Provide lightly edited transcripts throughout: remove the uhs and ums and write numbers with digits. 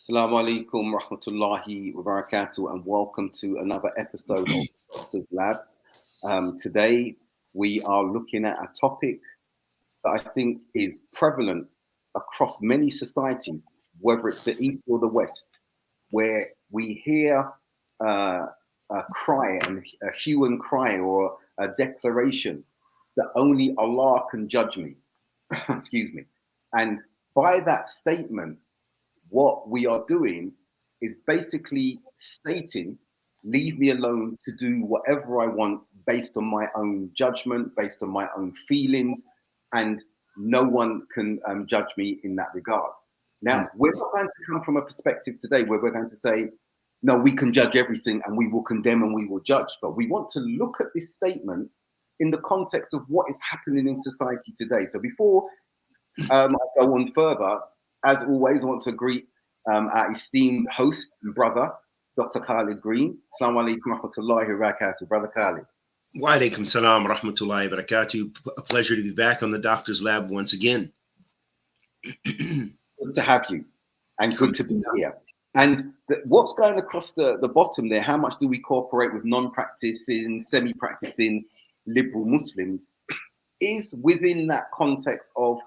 Assalamu alaikum rahmatullahi wa barakatuh, and welcome to another episode of Doctor's Lab. Today we are looking at a topic that I think is prevalent across many societies, whether it's the East or the West, where we hear a cry and a hue and cry or a declaration that only Allah can judge me. Excuse me. And by that statement, what we are doing is basically stating, leave me alone to do whatever I want based on my own judgment, based on my own feelings, and no one can judge me in that regard. Now, we're not going to come from a perspective today where we're going to say, no, we can judge everything and we will condemn and we will judge. But we want to look at this statement in the context of what is happening in society today. So before I go on further, as always, I want to greet our esteemed host and brother, Dr. Khalid Green. Assalamu alaikum wa rahmatullahi wa barakatuh, Brother Khalid. Wa alaikum salam wa rahmatullahi wa barakatuh. A pleasure to be back on the Doctor's Lab once again. Good to have you, and good to be here. And what's going across the bottom there, how much do we cooperate with non-practicing, semi-practicing liberal Muslims, is within that context of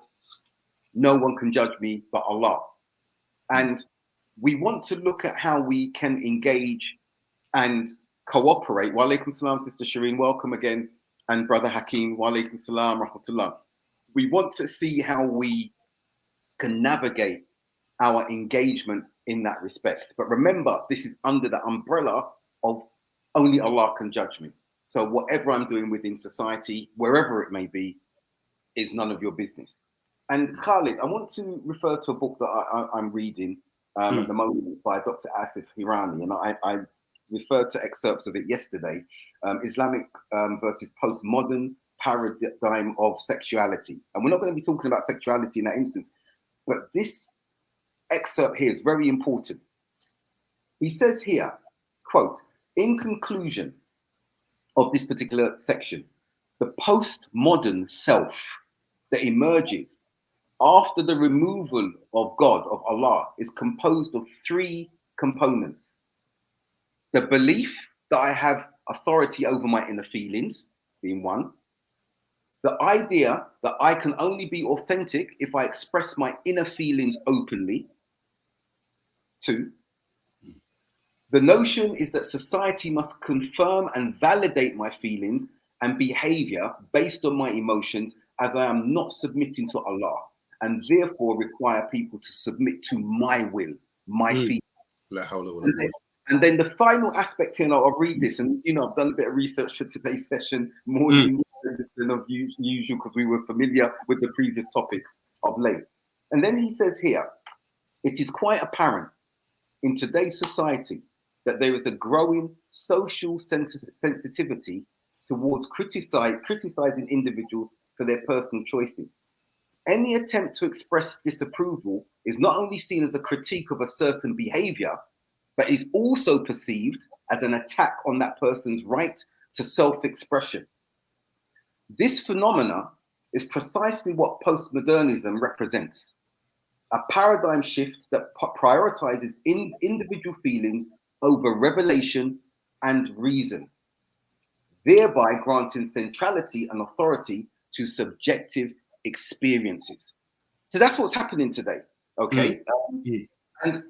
no one can judge me but Allah. And we want to look at how we can engage and cooperate. Wa alaikum salam, Sister Shireen, welcome again. And Brother Hakeem, wa alaikum salam, rahmatullah. We want to see how we can navigate our engagement in that respect. But remember, this is under the umbrella of only Allah can judge me. So whatever I'm doing within society, wherever it may be, is none of your business. And Khalid, I want to refer to a book that I'm reading at the moment by Dr. Asif Hirani, and I referred to excerpts of it yesterday. Islamic versus postmodern paradigm of sexuality. And we're not going to be talking about sexuality in that instance, but this excerpt here is very important. He says here, quote, in conclusion of this particular section, the postmodern self that emerges after the removal of God, of Allah, is composed of three components. The belief that I have authority over my inner feelings, being one. The idea that I can only be authentic if I express my inner feelings openly. Two. The notion is that society must confirm and validate my feelings and behavior based on my emotions, as I am not submitting to Allah, and therefore require people to submit to my will, my feelings. And then the final aspect here, and I'll read this, and I've done a bit of research for today's session, more than of usual, because we were familiar with the previous topics of late. And then he says here, it is quite apparent in today's society that there is a growing social sensitivity towards criticizing individuals for their personal choices. Any attempt to express disapproval is not only seen as a critique of a certain behavior, but is also perceived as an attack on that person's right to self-expression. This phenomena is precisely what postmodernism represents, a paradigm shift that prioritizes individual feelings over revelation and reason, thereby granting centrality and authority to subjective experiences. So that's what's happening today, okay? And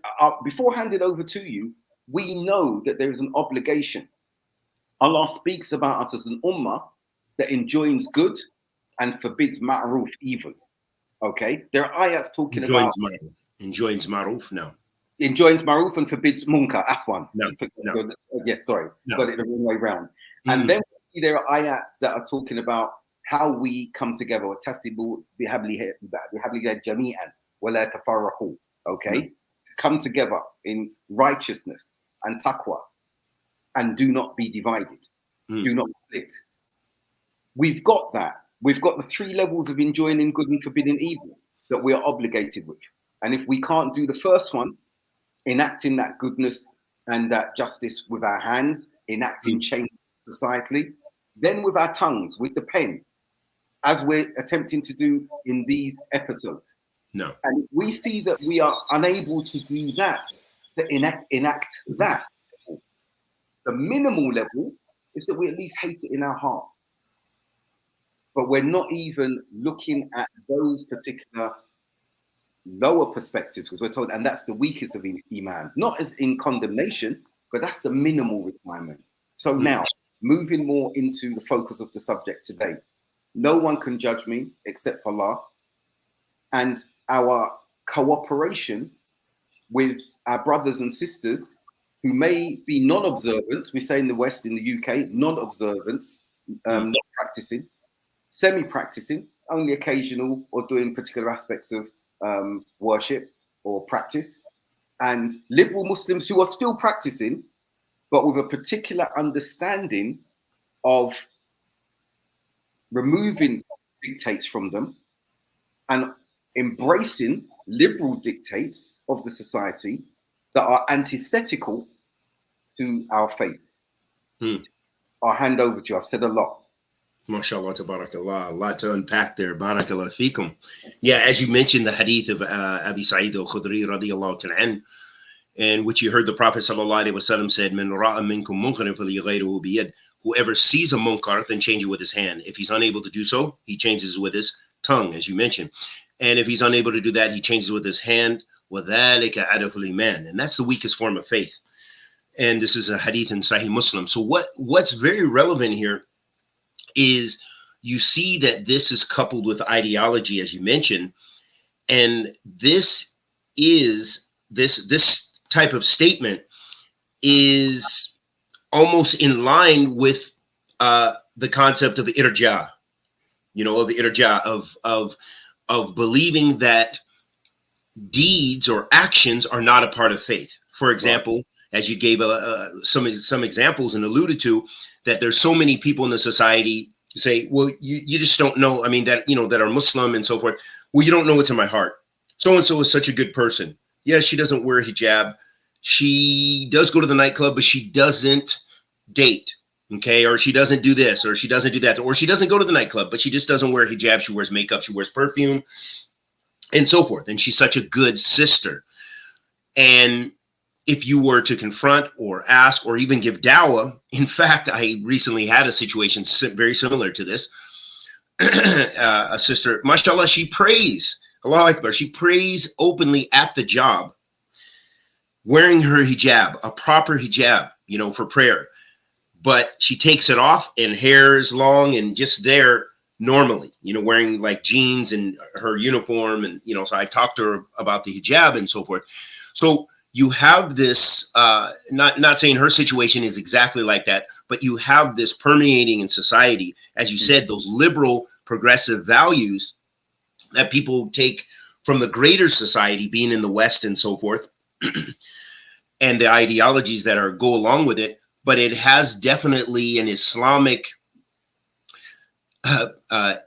before handing over to you, we know that there is an obligation. Allah speaks about us as an ummah that enjoins good and forbids ma'ruf, evil. Okay? There are ayats talking about... Enjoins ma'ruf, no. Enjoins ma'ruf and forbids munkar, afwan. No. Yes, sorry. Got it the wrong way round. And then we see there are ayats that are talking about how we come together. وَتَسِبُوا بِحَبْلِ جَمِيعًا وَلَا تَفَرَّقُوا. Okay? Come together in righteousness and taqwa, and do not be divided. Do not split. We've got that. We've got the three levels of enjoining good and forbidding evil that we are obligated with. And if we can't do the first one, enacting that goodness and that justice with our hands, enacting change societally, then with our tongues, with the pen, as we're attempting to do in these episodes, No. And if we see that we are unable to do that, to enact that, the minimal level is that we at least hate it in our hearts. But we're not even looking at those particular lower perspectives, because we're told, and that's the weakest of Iman, not as in condemnation, but that's the minimal requirement. So now, moving more into the focus of the subject today, no one can judge me except Allah, and our cooperation with our brothers and sisters who may be non-observant, we say in the West, in the UK, non-observance, not practicing, semi-practicing, only occasional or doing particular aspects of worship or practice, and liberal Muslims who are still practicing, but with a particular understanding of removing dictates from them and embracing liberal dictates of the society that are antithetical to our faith. I'll hand over to you. I've said a lot. MashaAllah, tabarakallah. A lot to unpack there. Barakallah feekum. Yeah, as you mentioned, the hadith of Abi Sa'id al-Khudri radiyallahu ta'ala, in which you heard the Prophet sallallahu alaihi wasallam said, "Man ra'a minkum munkaran falyughayyirhu biyad." Whoever sees a munkar, then change it with his hand. If he's unable to do so, he changes with his tongue, as you mentioned. And if he's unable to do that, he changes with his hand. وَذَلِكَ عَدَفُ الْإِيمَانِ. And that's the weakest form of faith. And this is a hadith in Sahih Muslim. So what's very relevant here is you see that this is coupled with ideology, as you mentioned. And this type of statement is almost in line with the concept of irja, of believing that deeds or actions are not a part of faith. For example, as you gave some examples and alluded to, that there's so many people in the society who say, well, you just don't know. I mean, that are Muslim and so forth. Well, you don't know what's in my heart. So-and-so is such a good person. Yeah, she doesn't wear hijab. She does go to the nightclub, but she doesn't date. Okay, or she doesn't do this, or she doesn't do that, or she doesn't go to the nightclub, but she just doesn't wear hijab. She wears makeup, she wears perfume, and so forth. And she's such a good sister. And if you were to confront or ask or even give dawah, in fact, I recently had a situation very similar to this. A sister, mashallah, she prays, Allahu Akbar, she prays openly at the job, wearing her hijab, a proper hijab, for prayer. But she takes it off and hair is long and just there normally, wearing like jeans and her uniform. And, so I talked to her about the hijab and so forth. So you have this, not saying her situation is exactly like that, but you have this permeating in society, as you said, those liberal progressive values that people take from the greater society, being in the West and so forth, and the ideologies that go along with it. But it has definitely an Islamic bid'ah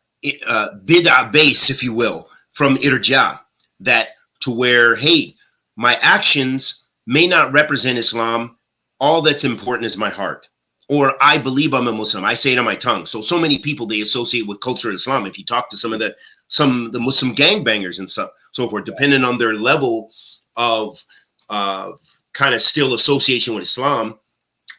base, if you will, from irja, that to where, hey, my actions may not represent Islam. All that's important is my heart. Or I believe I'm a Muslim. I say it on my tongue. So many people, they associate with culture of Islam. If you talk to some of the Muslim gangbangers and so forth, depending on their level of kind of still association with Islam,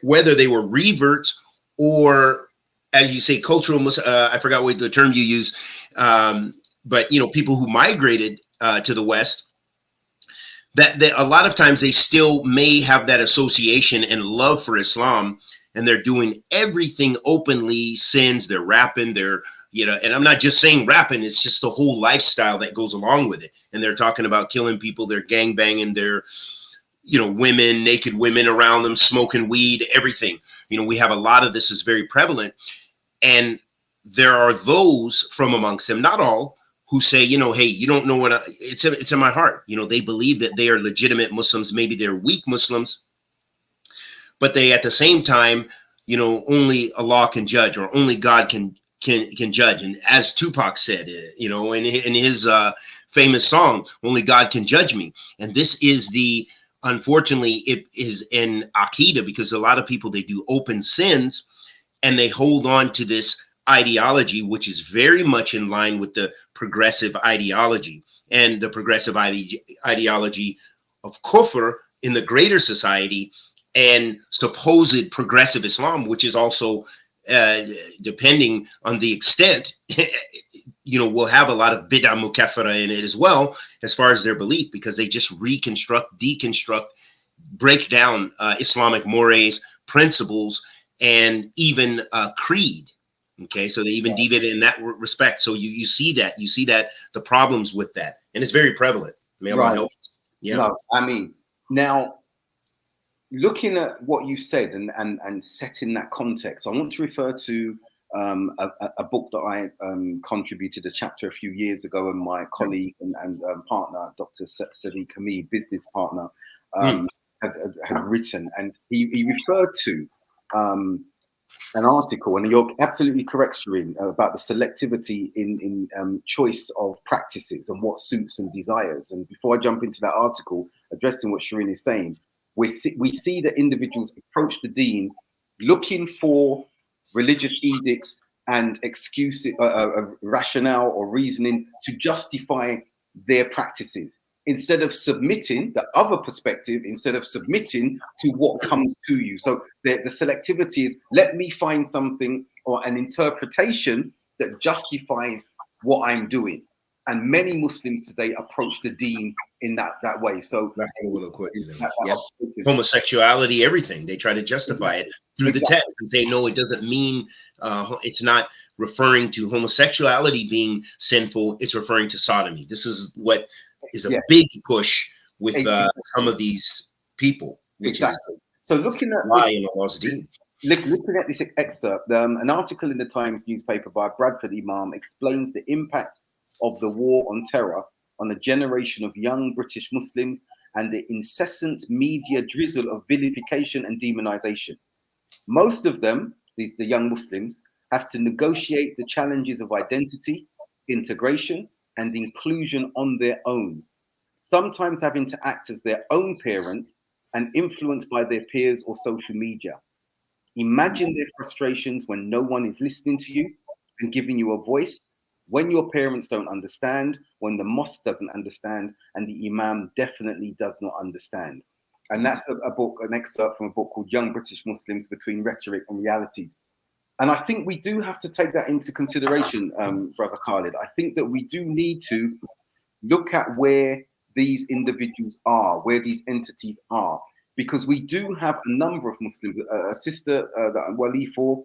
whether they were reverts or, as you say, cultural, I forgot what the term you use, but, people who migrated to the West, that a lot of times they still may have that association and love for Islam, and they're doing everything openly, sins, they're rapping, they're, and I'm not just saying rapping, it's just the whole lifestyle that goes along with it. And they're talking about killing people, they're gangbanging, they're, women, naked women around them, smoking weed, everything. We have a lot of this is very prevalent. And there are those from amongst them, not all, who say, hey, you don't know what it's in my heart. They believe that they are legitimate Muslims. Maybe they're weak Muslims, but they, at the same time, only Allah can judge, or only God can judge. And as Tupac said, in his famous song, only God can judge me. And this is unfortunately, it is in Aqidah, because a lot of people, they do open sins and they hold on to this ideology, which is very much in line with the progressive ideology and the progressive ideology of kufr in the greater society, and supposed progressive Islam, which is also, depending on the extent, will have a lot of bid'ah mukaffara in it as well, as far as their belief, because they just reconstruct, deconstruct, break down Islamic mores, principles, and even creed. Okay, so they even deviate in that respect. So you see that, the problems with that, and it's very prevalent. May Allah help us. Yeah. No, I mean, now looking at what you said and setting that context, I want to refer to a book that I contributed a chapter a few years ago, and my colleague and partner, Dr. Sadiq Hamid, business partner, had written, and he referred to an article, and you're absolutely correct, Shireen, about the selectivity in choice of practices and what suits and desires. And before I jump into that article, addressing what Shireen is saying, we see that individuals approach the deen looking for religious edicts and excuses, rationale or reasoning to justify their practices, instead of submitting the other perspective, instead of submitting to what comes to you. So the selectivity is, let me find something or an interpretation that justifies what I'm doing. And many Muslims today approach the deen in that way. So homosexuality, everything, they try to justify it through the text and say, no, it doesn't mean, it's not referring to homosexuality being sinful, it's referring to sodomy. This is what is a big push with some of these people. Exactly. So looking at looking at this excerpt, an article in the Times newspaper by Bradford Imam explains the impact of the war on terror on a generation of young British Muslims and the incessant media drizzle of vilification and demonization. Most of them, the young Muslims, have to negotiate the challenges of identity, integration, and inclusion on their own, sometimes having to act as their own parents and influenced by their peers or social media. Imagine their frustrations when no one is listening to you and giving you a voice, when your parents don't understand, when the mosque doesn't understand, and the imam definitely does not understand. And that's an excerpt from a book called Young British Muslims Between Rhetoric and Realities. And I think we do have to take that into consideration, Brother Khalid. I think that we do need to look at where these individuals are, where these entities are, because we do have a number of Muslims. A sister that I'm Wali for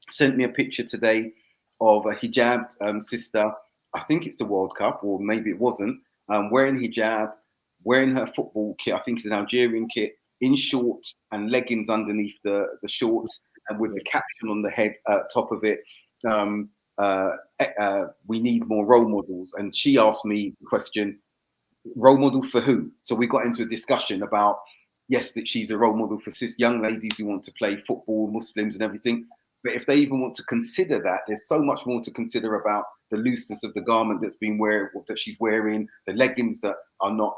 sent me a picture today of a hijabbed sister. I think it's the World Cup, or maybe it wasn't, wearing hijab, wearing her football kit. I think it's an Algerian kit, in shorts and leggings underneath the shorts, and with the caption on the head, top of it. We need more role models. And she asked me the question, role model for who? So we got into a discussion about, yes, that she's a role model for cis young ladies who want to play football, Muslims and everything. But if they even want to consider that, there's so much more to consider about the looseness of the garment that she's wearing, the leggings that are not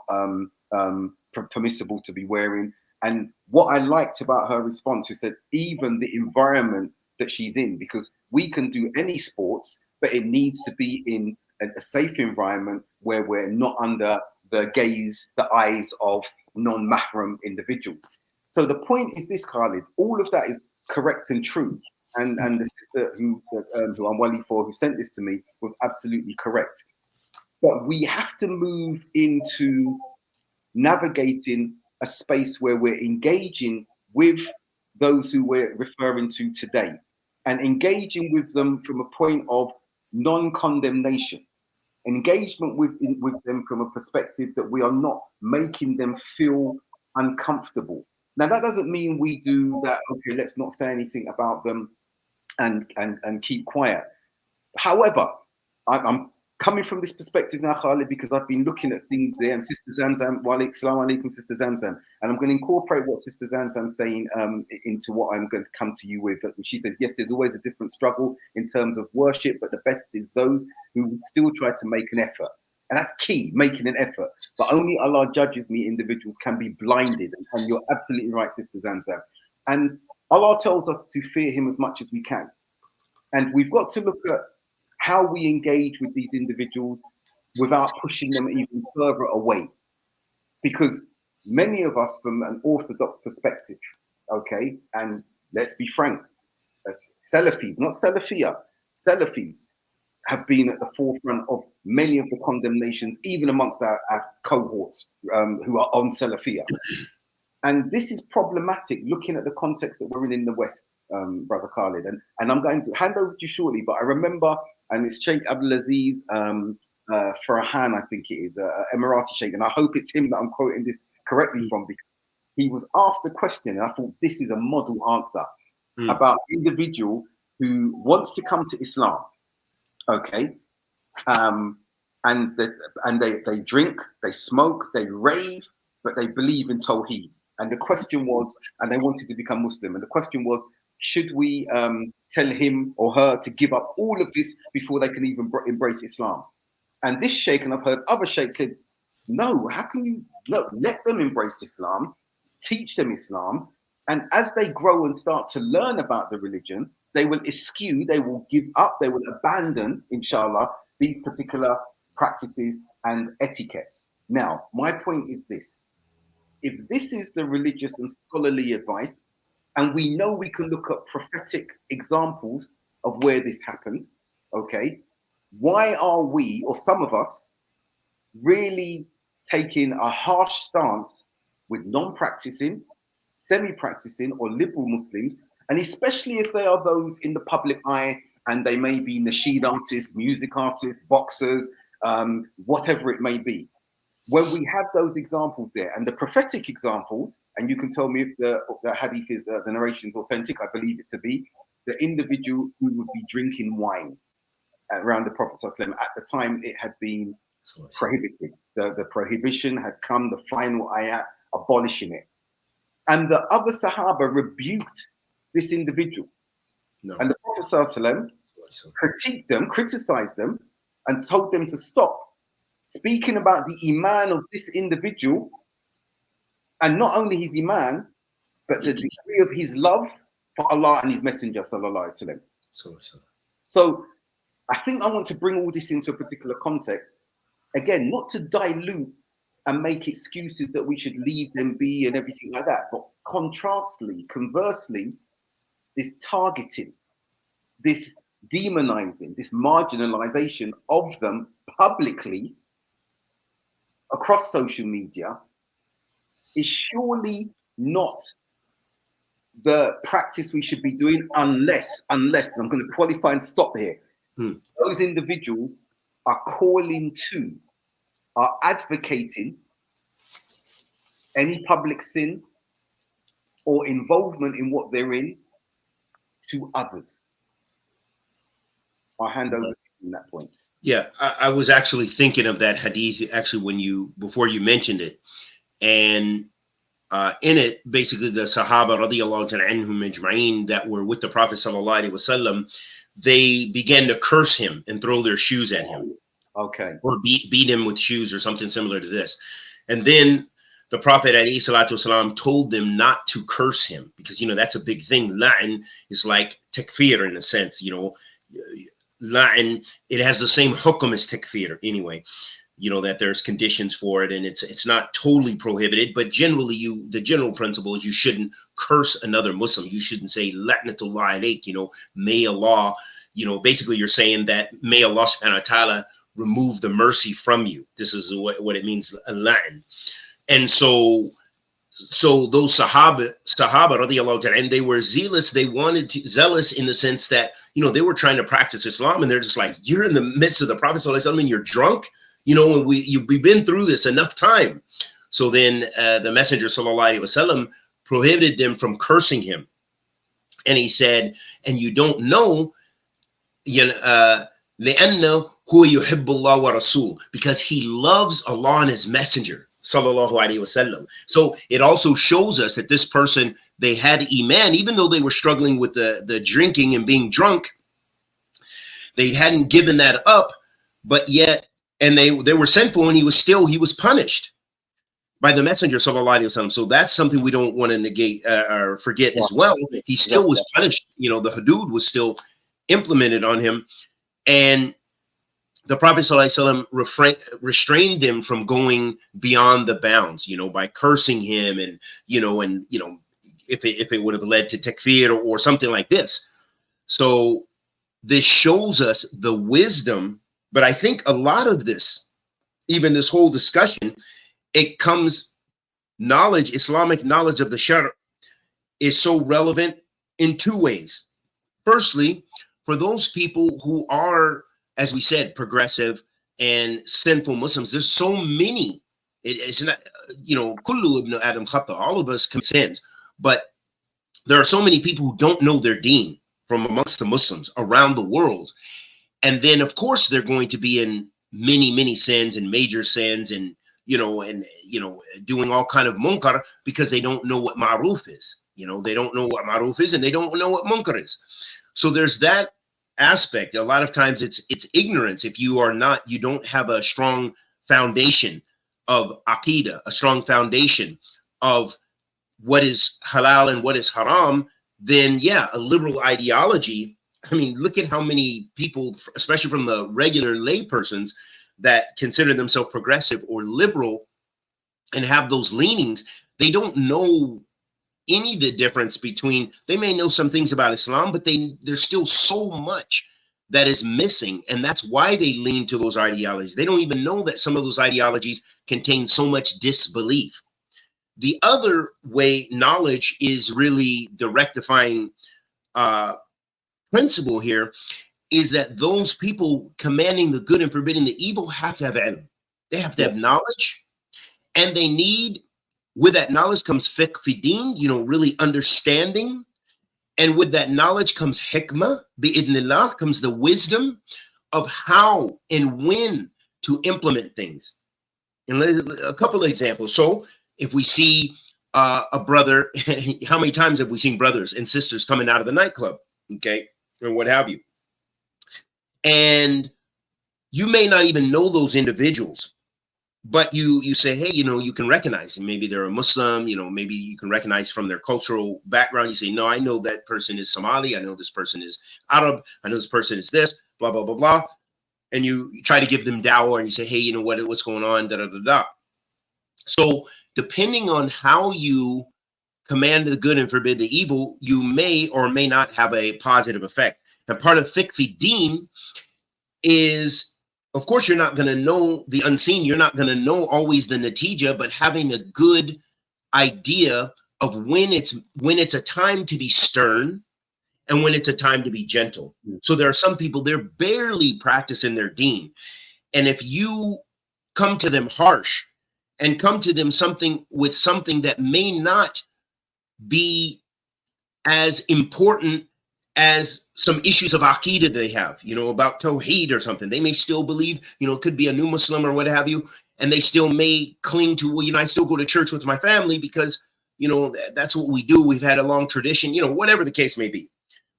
permissible to be wearing. And what I liked about her response, she said, even the environment that she's in, because we can do any sports, but it needs to be in a safe environment where we're not under the eyes of non-mahram individuals. So the point is this, Khalid, all of that is correct and true. And the sister who I'm Wali for, who sent this to me, was absolutely correct. But we have to move into navigating a space where we're engaging with those who we're referring to today, and engaging with them from a point of non-condemnation, engagement with them from a perspective that we are not making them feel uncomfortable. Now, that doesn't mean we do that, okay, let's not say anything about them and keep quiet. However, I'm coming from this perspective now, Khalid, because I've been looking at things there. And Sister Zamzam, wa alaikum, Sister Zamzam. And I'm going to incorporate what Sister Zamzam's saying into what I'm going to come to you with. She says, yes, there's always a different struggle in terms of worship, but the best is those who still try to make an effort. And that's key, making an effort. But only Allah judges me, individuals can be blinded. And you're absolutely right, Sister Zamzam. And Allah tells us to fear him as much as we can. And we've got to look at how we engage with these individuals without pushing them even further away. Because many of us, from an orthodox perspective, okay, and let's be frank, as Salafis, not Salafia, Salafis have been at the forefront of many of the condemnations, even amongst our cohorts who are on Salafia. And this is problematic looking at the context that we're in the West, Brother Khalid. And I'm going to hand over to you shortly, but I remember, and it's Sheikh Abdulaziz Farhan, I think it is, Emirati Sheikh, and I hope it's him that I'm quoting this correctly from, because he was asked a question, and I thought this is a model answer about an individual who wants to come to Islam, okay? And they drink, they smoke, they rave, but they believe in Tawheed. And the question was, and they wanted to become Muslim. And the question was, should we tell him or her to give up all of this before they can even embrace Islam? And this sheikh, and I've heard other sheikhs said, no, how can you, look, let them embrace Islam, teach them Islam. And as they grow and start to learn about the religion, they will eschew, they will give up, they will abandon, inshallah, these particular practices and etiquettes. Now, my point is this. If this is the religious and scholarly advice, and we know we can look at prophetic examples of where this happened, okay, why are we, or some of us, really taking a harsh stance with non-practicing, semi-practicing, or liberal Muslims, and especially if they are those in the public eye and they may be nasheed artists, music artists, boxers, whatever it may be? When we have those examples there, and the prophetic examples, and you can tell me if the hadith is, the narration is authentic, I believe it to be, the individual who would be drinking wine around the Prophet ﷺ, at the time it had been prohibited. The prohibition had come, the final ayat abolishing it. And the other Sahaba rebuked this individual. No. And the Prophet ﷺ critiqued them, criticized them, and told them to stop speaking about the iman of this individual, and not only his iman, but the degree of his love for Allah and his Messenger, sallallahu alaihi wasallam. So I think I want to bring all this into a particular context. Again, not to dilute and make excuses that we should leave them be and everything like that, but contrastly, conversely, this targeting, this demonizing, this marginalization of them publicly across social media is surely not the practice we should be doing unless I'm going to qualify and stop here. Those individuals are calling to, are advocating any public sin or involvement in what they're in to others. I'll hand over to you on that point. Yeah, I was actually thinking of that hadith actually before you mentioned it, and in it, basically the Sahaba radiallahu ta'ala anhum ajma'in that were with the Prophet sallallahu alaihi wasallam, they began to curse him and throw their shoes at him, okay, or beat him with shoes or something similar to this, and then the Prophet alayhi salatu wasalam told them not to curse him because that's a big thing. La'in is like takfir in a sense, La'in, it has the same hukum as takfir anyway, that there's conditions for it and it's not totally prohibited, but generally the general principle is you shouldn't curse another Muslim. You shouldn't say la'natullah alayk, may Allah, basically you're saying that may Allah subhanahu wa ta'ala remove the mercy from you. This is what it means, la'in. And so those Sahaba radiallahu ta'ala, and they were zealous. They zealous in the sense that, they were trying to practice Islam, and they're just like, you're in the midst of the Prophet sallallahu alaihi wasallam and you're drunk, and we've been through this enough time. So then the Messenger sallallahu alaihi wasallam prohibited them from cursing him. And he said, and you don't know, لأنه هو يحب الله ورسوله, because he loves Allah and his Messenger. Sallallahu alaihi wasallam. So it also shows us that this person, they had iman, even though they were struggling with the drinking and being drunk, they hadn't given that up, but yet, and they were sinful, and he was punished by the Messenger sallallahu alaihi wasallam. So that's something we don't want to negate or forget as well. He still was punished. The hudud was still implemented on him. And the Prophet ﷺ restrained them from going beyond the bounds, by cursing him, and if it would have led to takfir or something like this. So this shows us the wisdom. But I think a lot of this, even this whole discussion, it comes knowledge, Islamic knowledge of the Shar' is so relevant in two ways. Firstly, for those people who are, as we said, progressive and sinful Muslims, there's so many. It's not, kullu ibn Adam khata, all of us commit sins, but there are so many people who don't know their deen from amongst the Muslims around the world. And then, of course, they're going to be in many, many sins and major sins, and doing all kind of munkar because they don't know what ma'ruf is. They don't know what ma'ruf is, and they don't know what munkar is. So there's that aspect. A lot of times it's ignorance. If you don't have a strong foundation of aqeedah, a strong foundation of what is halal and what is haram, then yeah, a liberal ideology. I mean, look at how many people, especially from the regular lay persons, that consider themselves progressive or liberal and have those leanings. They don't know any of the difference between, they may know some things about Islam, but there's still so much that is missing. And that's why they lean to those ideologies. They don't even know that some of those ideologies contain so much disbelief. The other way knowledge is really the rectifying principle here is that those people commanding the good and forbidding the evil have to have ilm. They have to have knowledge, and they need, with that knowledge comes fiqh fi din, really understanding. And with that knowledge comes hikmah, bi'idnillah, comes the wisdom of how and when to implement things. And a couple of examples. So if we see a brother, how many times have we seen brothers and sisters coming out of the nightclub, okay, or what have you? And you may not even know those individuals, but you say, hey, you can recognize them. Maybe they're a Muslim, maybe you can recognize from their cultural background. You say, no, I know that person is Somali. I know this person is Arab. I know this person is this, blah, blah, blah, blah. And you try to give them dawah and you say, hey, what's going on, da, da, da, da. So depending on how you command the good and forbid the evil, you may or may not have a positive effect. And part of fiqh fi din is, of course, you're not going to know the unseen. You're not going to know always the natija, but having a good idea of when it's a time to be stern and when it's a time to be gentle. So there are some people, they're barely practicing their deen. And if you come to them harsh and come to them something that may not be as important as some issues of aqeedah they have, about tawheed or something. They may still believe, it could be a new Muslim or what have you, and they still may cling to, well, I still go to church with my family because, that's what we do. We've had a long tradition, whatever the case may be.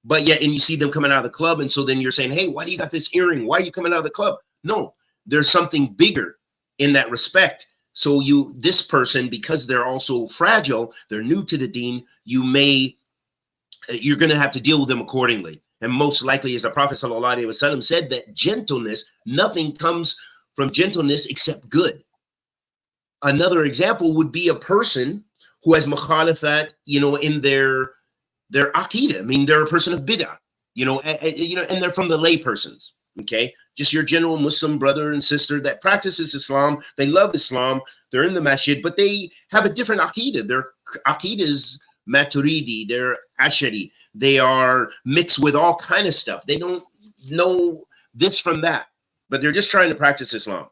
But yet, and you see them coming out of the club, and so then you're saying, hey, why do you got this earring? Why are you coming out of the club? No, there's something bigger in that respect. So this person, because they're also fragile, they're new to the deen, you're going to have to deal with them accordingly. And most likely, as the Prophet ﷺ said, that gentleness, nothing comes from gentleness except good. Another example would be a person who has mukhalafat, in their aqeedah. I mean, they're a person of bid'ah, and they're from the lay persons, okay? Just your general Muslim brother and sister that practices Islam. They love Islam. They're in the masjid, but they have a different aqeedah. Their aqeedah is Maturidi, they're Ashari, they are mixed with all kind of stuff. They don't know this from that, but they're just trying to practice Islam.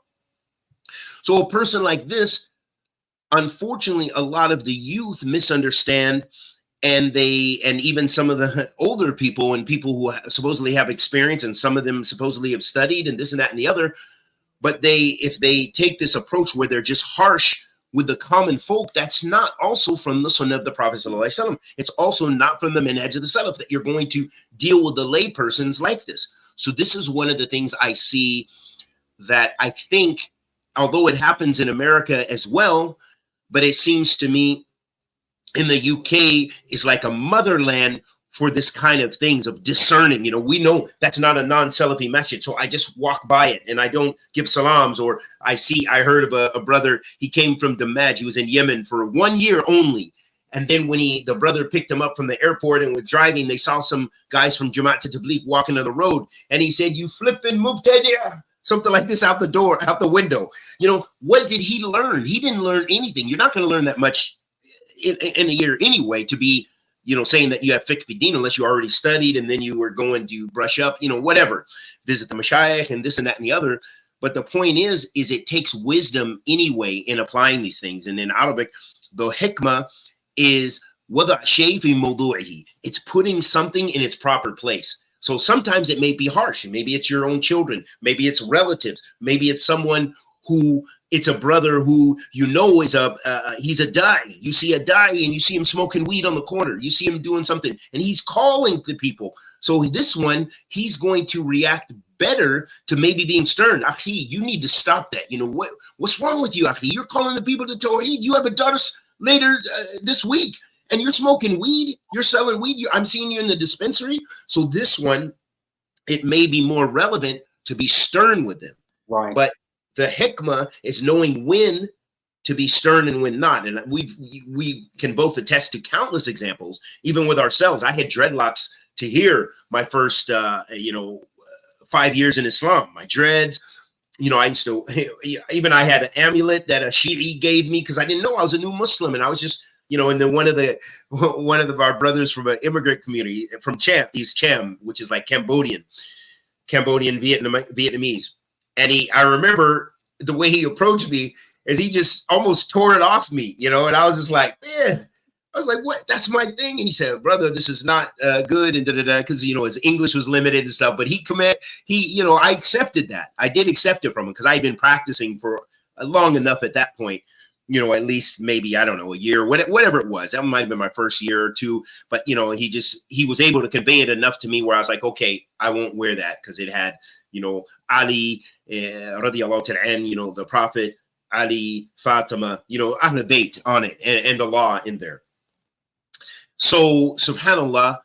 So a person like this, unfortunately, a lot of the youth misunderstand, and even some of the older people and people who supposedly have experience, and some of them supposedly have studied and this and that and the other, but if they take this approach where they're just harsh with the common folk, that's not also from the sunnah of the Prophet ﷺ. It's also not from the minhaj of the Salaf that you're going to deal with the lay persons like this. So this is one of the things I see that I think, although it happens in America as well, but it seems to me in the UK is like a motherland for this kind of things of discerning. You know, we know that's not a non-Salafi masjid, so I just walk by it and I don't give salams. Or I heard of a brother, he came from Damaj, he was in Yemen for 1 year only. And then when the brother picked him up from the airport and was driving, they saw some guys from Jamaat Tabligh walking on the road. And he said, "You flipping mubtadi'," something like this out the window. You know, what did he learn? He didn't learn anything. You're not going to learn that much in a year anyway, to be, you know, saying that you have fiqh fi din, unless you already studied and then you were going to brush up, you know, whatever, visit the mashayikh and this and that and the other. But the point is it takes wisdom anyway in applying these things. And in Arabic, the hikmah is wada shay fi mawdu'ihi. It's putting something in its proper place. So sometimes it may be harsh. Maybe it's your own children. Maybe it's relatives. Maybe it's someone who, it's a brother who you know is he's a da'i. You see a da'i and you see him smoking weed on the corner. You see him doing something and he's calling the people. So this one, he's going to react better to maybe being stern. Akhi, you need to stop that. You know, what's wrong with you, Akhi? You're calling the people to Tawheed. You have a dars later this week and you're smoking weed. You're selling weed. I'm seeing you in the dispensary. So this one, it may be more relevant to be stern with them. Right. But the hikmah is knowing when to be stern and when not. And we can both attest to countless examples, even with ourselves. I had dreadlocks to hear my first, 5 years in Islam, my dreads. You know, I used to, even I had an amulet that a Shi'i gave me because I didn't know I was a new Muslim. And I was just, you know, and then one of our brothers from an immigrant community from East Cham, which is like Cambodian Vietnamese. And I remember the way he approached me is he just almost tore it off me, you know, and I was just like, man, I was like, what? That's my thing. And he said, brother, this is not good. And because, you know, his English was limited and stuff, but I accepted that. I did accept it from him because I had been practicing for long enough at that point, you know, at least maybe, I don't know, a year, whatever it was. That might've been my first year or two, but you know, he was able to convey it enough to me where I was like, okay, I won't wear that because it had, you know, Ali, radiallahu ta'ala, and, you know, the Prophet, Ali, Fatima, you know, Ahl Bayt on it and Allah in there. So, subhanAllah,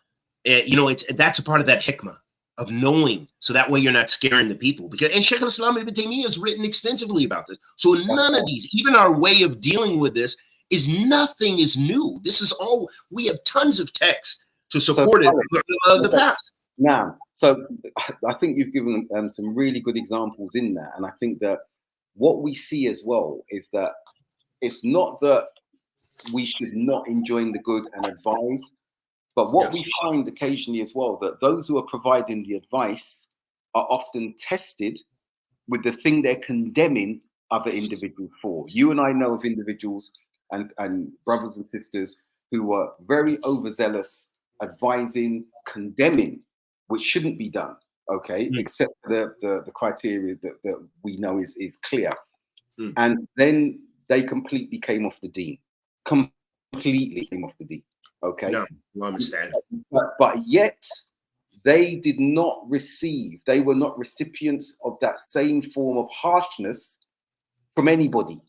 you know, that's a part of that hikmah of knowing. So that way you're not scaring the people. And Shaykh al-Islam Ibn Taymiyyah has written extensively about this. So none of these, even our way of dealing with this nothing is new. This is all, we have tons of texts to support it of the past. Now, so I think you've given some really good examples in that. And I think that what we see as well is that it's not that we should not enjoin the good and advise, but what we find occasionally as well, that those who are providing the advice are often tested with the thing they're condemning other individuals for. You and I know of individuals and brothers and sisters who were very overzealous, advising, condemning, which shouldn't be done, okay, except the criteria that we know is clear. And then they completely came off the deen. Completely came off the deen, okay? No, I understand. But yet, they were not recipients of that same form of harshness from anybody.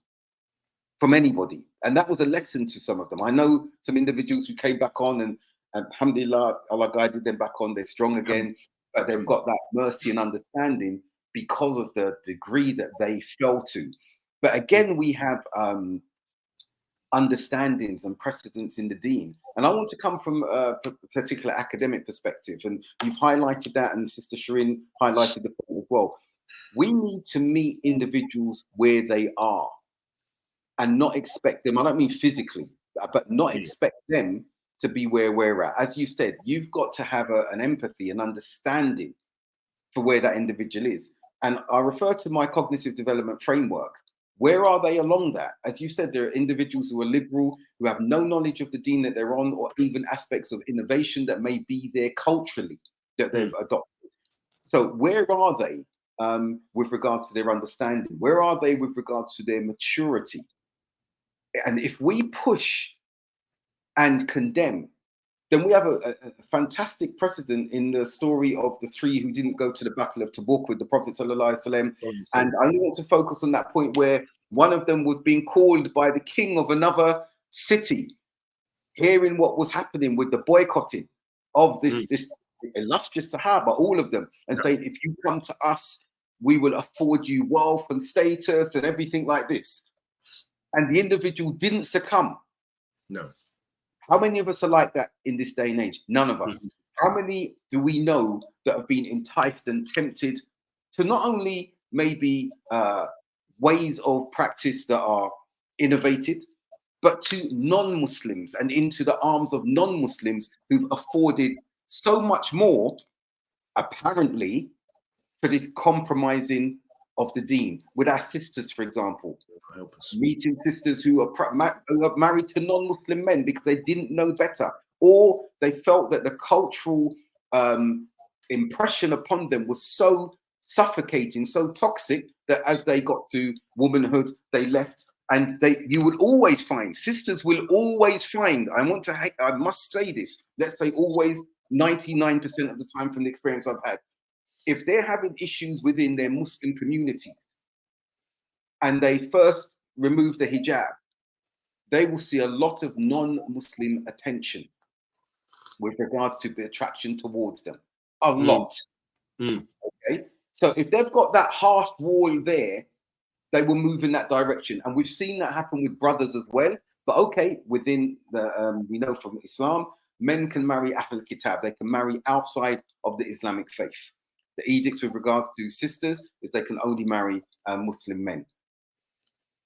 And that was a lesson to some of them. I know some individuals who came back on and alhamdulillah, Allah guided them back on, they're strong again, but they've got that mercy and understanding because of the degree that they fell to. But again, we have understandings and precedents in the deen. And I want to come from a particular academic perspective, and you've highlighted that, and Sister Shireen highlighted the point as well. We need to meet individuals where they are and not expect them, I don't mean physically, but not expect them to be where we're at. As you said, you've got to have an empathy and understanding for where that individual is. And I refer to my cognitive development framework. Where are they along that? As you said, there are individuals who are liberal, who have no knowledge of the deen that they're on, or even aspects of innovation that may be there culturally that they've adopted. So where are they with regard to their understanding? Where are they with regard to their maturity? And if we push and condemn, then we have a fantastic precedent in the story of the three who didn't go to the Battle of Tabuk with the Prophet ﷺ. And I only want to focus on that point where one of them was being called by the king of another city, hearing what was happening with the boycotting of this illustrious Sahaba, all of them, and saying, if you come to us, we will afford you wealth and status and everything like this. And the individual didn't succumb. No. How many of us are like that in this day and age? None of us. How many do we know that have been enticed and tempted to not only maybe ways of practice that are innovated, but to non-Muslims and into the arms of non-Muslims who've afforded so much more, apparently, for this compromising of the deen? With our sisters, for example, meeting sisters who are married to non-Muslim men because they didn't know better, or they felt that the cultural impression upon them was so suffocating, so toxic, that as they got to womanhood, they left. And you would always find, sisters will always find, I must say this, let's say always, 99% of the time from the experience I've had, if they're having issues within their Muslim communities and they first remove the hijab, they will see a lot of non-Muslim attention with regards to the attraction towards them. A lot. Okay. So if they've got that half wall there, they will move in that direction. And we've seen that happen with brothers as well. But okay, within the, we know from Islam, men can marry Ahl Kitab. They can marry outside of the Islamic faith. The edicts with regards to sisters is they can only marry Muslim men.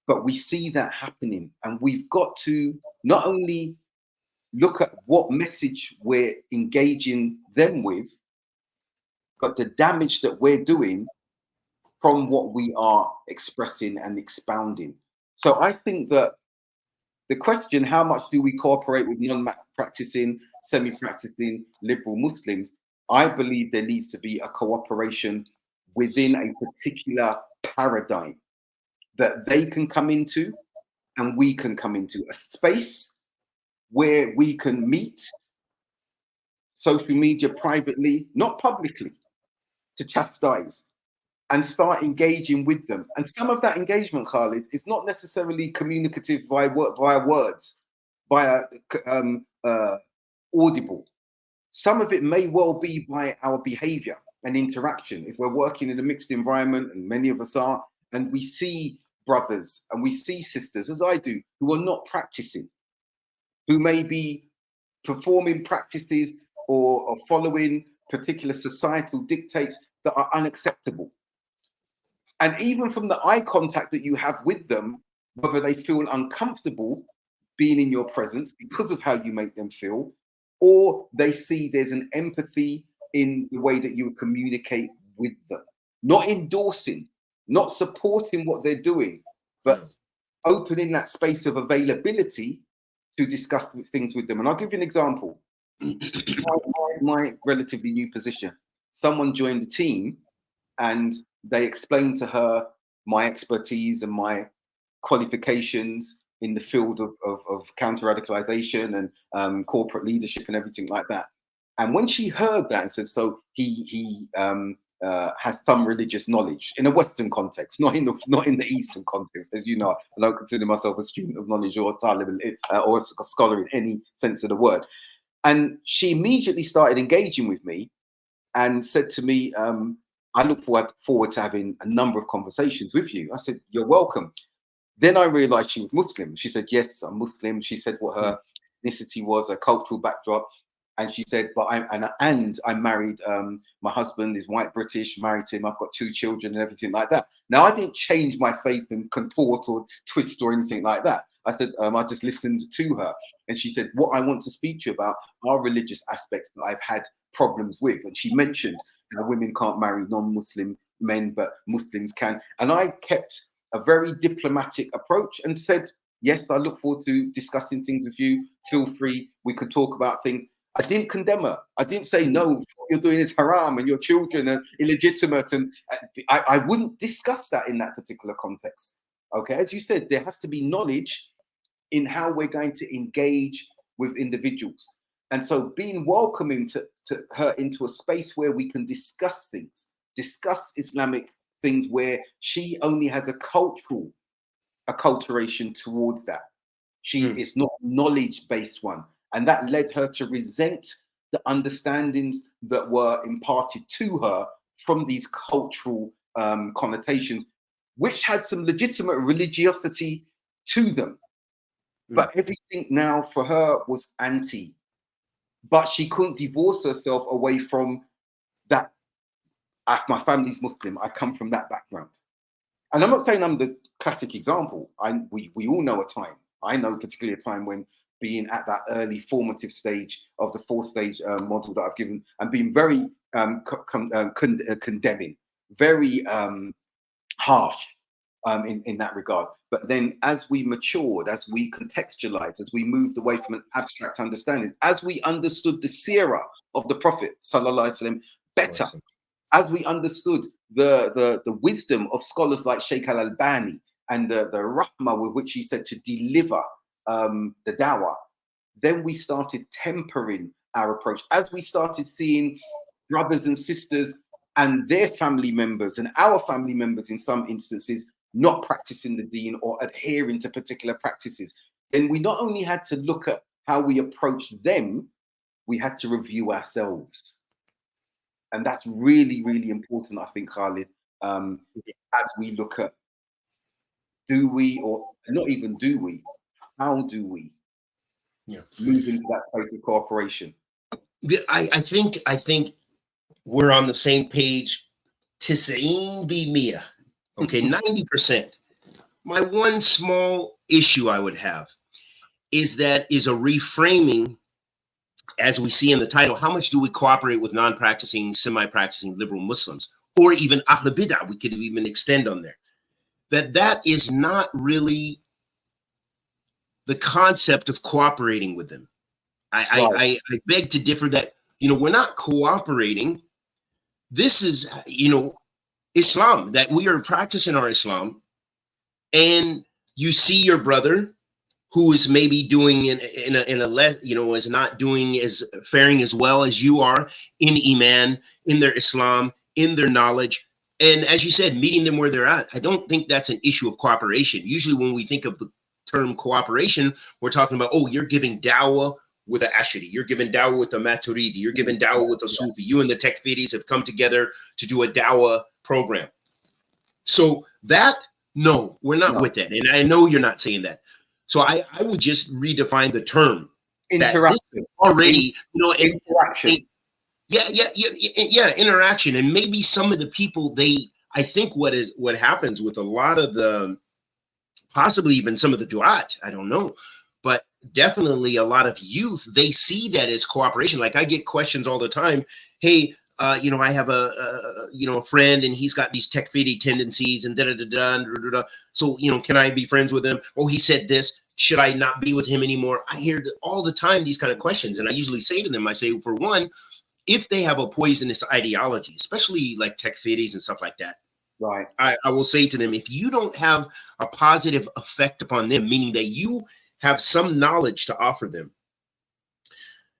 But we see that happening. And we've got to not only look at what message we're engaging them with, but the damage that we're doing from what we are expressing and expounding. So I think that the question, how much do we cooperate with non-practicing, semi-practicing liberal Muslims? I believe there needs to be a cooperation within a particular paradigm that they can come into and we can come into, a space where we can meet, social media privately, not publicly, to chastise and start engaging with them. And some of that engagement, Khalid, is not necessarily communicative via words, via audible. Some of it may well be by our behavior and interaction. If we're working in a mixed environment, and many of us are, and we see brothers and we see sisters, as I do, who are not practicing, who may be performing practices or following particular societal dictates that are unacceptable. And even from the eye contact that you have with them, whether they feel uncomfortable being in your presence because of how you make them feel, or they see there's an empathy in the way that you communicate with them. Not endorsing, not supporting what they're doing, but opening that space of availability to discuss things with them. And I'll give you an example. My relatively new position, someone joined the team and they explained to her my expertise and my qualifications in the field of counter-radicalization and corporate leadership and everything like that. And when she heard that and said, so he had some religious knowledge in a Western context, not in the Eastern context, as you know, I don't consider myself a student of knowledge or a scholar in any sense of the word. And she immediately started engaging with me and said to me, I look forward to having a number of conversations with you. I said, you're welcome. Then I realized she was Muslim. She said, yes, I'm Muslim. She said what her ethnicity was, her cultural backdrop. And she said, but I'm married. My husband is white British, married to him. I've got 2 children and everything like that. Now, I didn't change my faith and contort or twist or anything like that. I said, I just listened to her. And she said, what I want to speak to you about are religious aspects that I've had problems with. And she mentioned how women can't marry non-Muslim men, but Muslims can. And I kept a very diplomatic approach and said, yes, I look forward to discussing things with you. Feel free. We could talk about things. I didn't condemn her. I didn't say, no, what you're doing is haram and your children are illegitimate. And I wouldn't discuss that in that particular context. Okay, as you said, there has to be knowledge in how we're going to engage with individuals. And so being welcoming to her into a space where we can discuss things, discuss Islamic things where she only has a acculturation towards that. It's not a knowledge-based one. And that led her to resent the understandings that were imparted to her from these cultural connotations, which had some legitimate religiosity to them. But everything now for her was anti. But she couldn't divorce herself away from that. My family's Muslim. I come from that background. And I'm not saying I'm the classic example. We all know a time. I know particularly a time when being at that early formative stage of the 4-stage model that I've given, and being very condemning, very harsh in that regard. But then as we matured, as we contextualized, as we moved away from an abstract understanding, as we understood the seerah of the Prophet sallallahu alaihi wasallam better, as we understood the wisdom of scholars like Sheikh Al-Albani and the rahmah with which he said to deliver the dawah, then we started tempering our approach. As we started seeing brothers and sisters and their family members and our family members in some instances not practicing the deen or adhering to particular practices, then we not only had to look at how we approached them, we had to review ourselves. And that's really, really important, I think, Khalid, as we look at, do we, or not even do we, how do we move into that space of cooperation? I think we're on the same page. 90%. Okay, 90%. My one small issue I would have is a reframing, as we see in the title. How much do we cooperate with non-practicing, semi-practicing liberal Muslims, or even Ahl Bid'ah? We could even extend on there. That is not really the concept of cooperating with them. I beg to differ that, we're not cooperating. This is, Islam, that we are practicing our Islam, and you see your brother who is maybe doing is not doing as faring as well as you are in Iman, in their Islam, in their knowledge. And as you said, meeting them where they're at. I don't think that's an issue of cooperation. Usually when we think of the term cooperation, we're talking about, you're giving dawah with an Ashari, you're giving dawah with a Maturidi, you're giving dawah with a Sufi. You and the Takfiris have come together to do a dawah program. So that, no, we're not with that. And I know you're not saying that. So I would just redefine the term. Interaction. Already, interaction. Interaction. And maybe some of the people, I think what happens with a lot of the, possibly even some of the du'at, I don't know, but definitely a lot of youth, they see that as cooperation. Like I get questions all the time. Hey, I have a friend and he's got these takfiri tendencies and da-da-da-da. So, can I be friends with him? Oh, he said this. Should I not be with him anymore? I hear all the time these kind of questions. And I usually say to them, I say, for one, if they have a poisonous ideology, especially like takfiris and stuff like that, right, I will say to them, if you don't have a positive effect upon them, meaning that you have some knowledge to offer them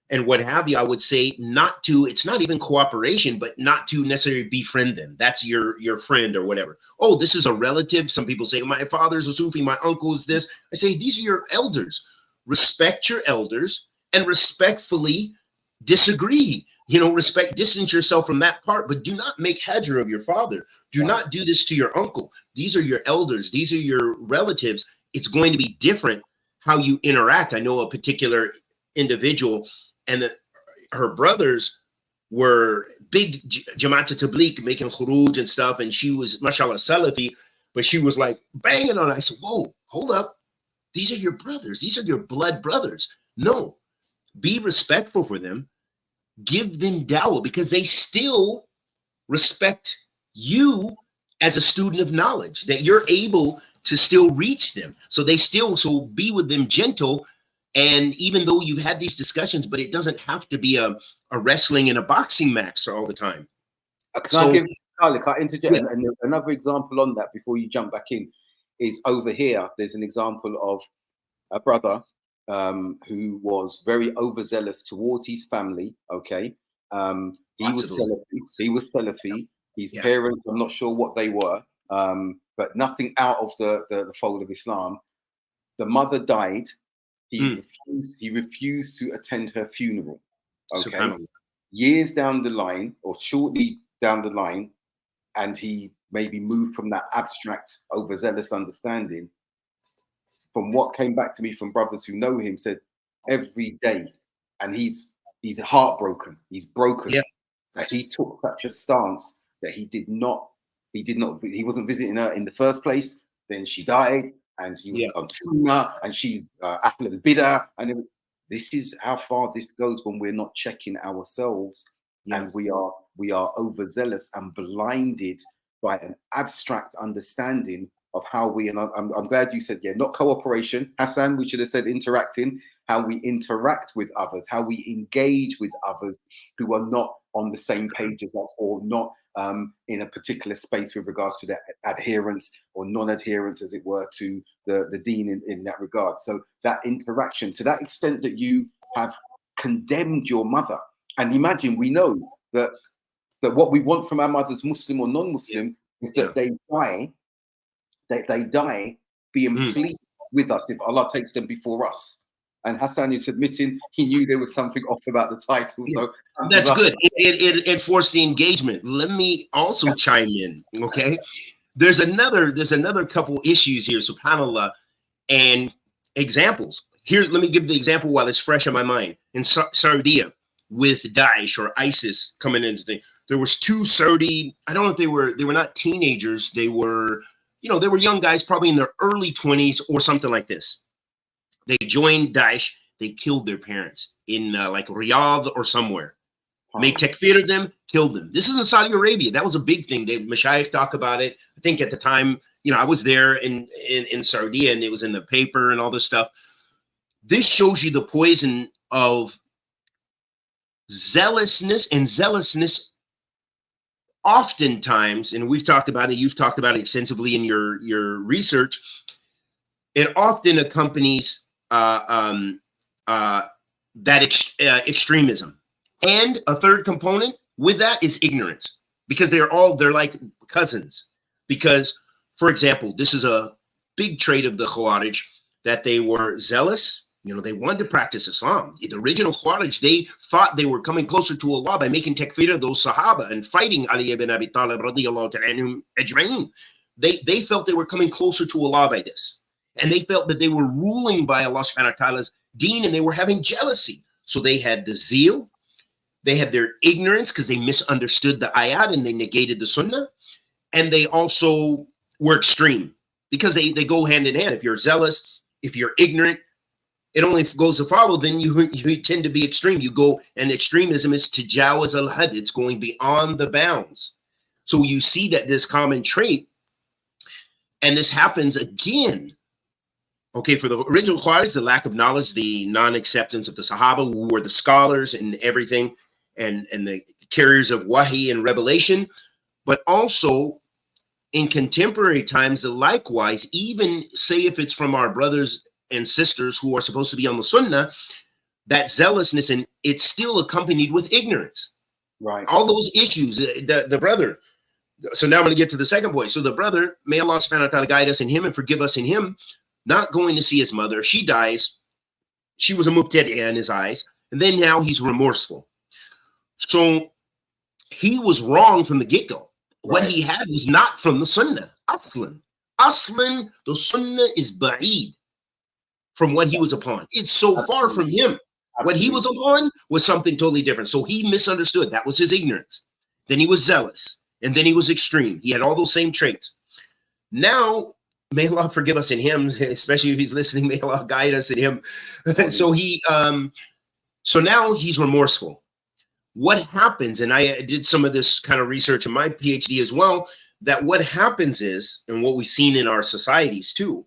and what have you, I would say it's not even cooperation, but not to necessarily befriend them. That's your friend or whatever. Oh, this is a relative. Some people say, my father's a Sufi, my uncle is this. I say, these are your elders. Respect your elders and respectfully disagree. Distance yourself from that part, but do not make hajr of your father. Do not do this to your uncle. These are your elders. These are your relatives. It's going to be different how you interact. I know a particular individual, and her brothers were big Jamaat Tabligh, making khuruj and stuff, and she was, mashallah, Salafi, but she was like banging on it. I said, whoa, hold up. These are your brothers. These are your blood brothers. No, be respectful for them. Give them dawah because they still respect you as a student of knowledge, that you're able to still reach them. So be with them gentle. And even though you've had these discussions, but it doesn't have to be a wrestling and a boxing match all the time. Can I interject? Yeah. And another example on that before you jump back in is over here. There's an example of a brother who was very overzealous towards his family. Okay, he was Salafi. His parents, I'm not sure what they were, but nothing out of the fold of Islam. The mother died. He refused to attend her funeral. okay, years down the line or shortly down the line, and he maybe moved from that abstract, overzealous understanding. From what came back to me from brothers who know him, said every day, and he's heartbroken. He's broken Yeah. that he took such a stance that he wasn't visiting her in the first place. Then she died, and he was on Sunnah, and she's Ahl al-Bidah, and this is how far this goes when we're not checking ourselves, and we are overzealous and blinded by an abstract understanding of how we, and I'm glad you said, not cooperation, Hassan, we should have said interacting, how we interact with others, how we engage with others who are not on the same page as us, or not in a particular space with regard to their adherence or non-adherence, as it were, to the deen in that regard. So that interaction, to that extent that you have condemned your mother, and imagine, we know that what we want from our mothers, Muslim or non-Muslim, is that they die being pleased with us if Allah takes them before us. And Hassan is admitting he knew there was something off about the title. So that's good. It forced the engagement. Let me also chime in. Okay. There's another couple issues here, subhanAllah, and examples. Let me give the example while it's fresh in my mind. In Saudi, with Daesh or ISIS coming into there was two Saudi, I don't know if they were not teenagers, they were, they were young guys, probably in their early 20s or something like this. They joined Daesh. They killed their parents in like Riyadh or somewhere. Made takfir of them, killed them. This is in Saudi Arabia. That was a big thing. The Mashayikh talk about it. I think at the time, I was there in Saudi, and it was in the paper and all this stuff. This shows you the poison of zealousness, and zealousness oftentimes, and we've talked about it, you've talked about it extensively in your research, it often accompanies extremism. And a third component with that is ignorance, because they're like cousins. Because, for example, this is a big trait of the Khawarij, that they were zealous. They wanted to practice Islam. The original Khawarij, they thought they were coming closer to Allah by making takfir of those Sahaba and fighting Ali ibn Abi Talib radiyallahu ta'ala anhum ajma'in. They felt they were coming closer to Allah by this. And they felt that they were ruling by Allah subhanahu wa ta'ala's deen, and they were having jealousy. So they had the zeal, they had their ignorance because they misunderstood the ayat and they negated the sunnah. And they also were extreme, because they go hand in hand. If you're zealous, if you're ignorant, it only goes to follow, then you tend to be extreme. You go, and extremism is tajawuz al-had. It's going beyond the bounds. So you see that this common trait, and this happens again. Okay, for the original Khawarij, the lack of knowledge, the non-acceptance of the Sahaba, who were the scholars and everything, and the carriers of wahi and revelation, but also in contemporary times, likewise, even say if it's from our brothers and sisters who are supposed to be on the sunnah, that zealousness, and it's still accompanied with ignorance. Right. All those issues, the brother. So now I'm going to get to the second point. So the brother, may Allah subhanahu wa ta'ala guide us in him and forgive us in him, not going to see his mother. She dies. She was a mubtadi'ah in his eyes. And then now he's remorseful. So he was wrong from the get-go. Right. What he had was not from the sunnah. Aslan, the sunnah is ba'id from what he was upon. It's so far from him. What he was upon was something totally different. So he misunderstood. That was his ignorance. Then he was zealous. And then he was extreme. He had all those same traits. Now, may Allah forgive us in him, especially if he's listening, may Allah guide us in him. So now he's remorseful. What happens, and I did some of this kind of research in my PhD as well, that what happens is, and what we've seen in our societies too,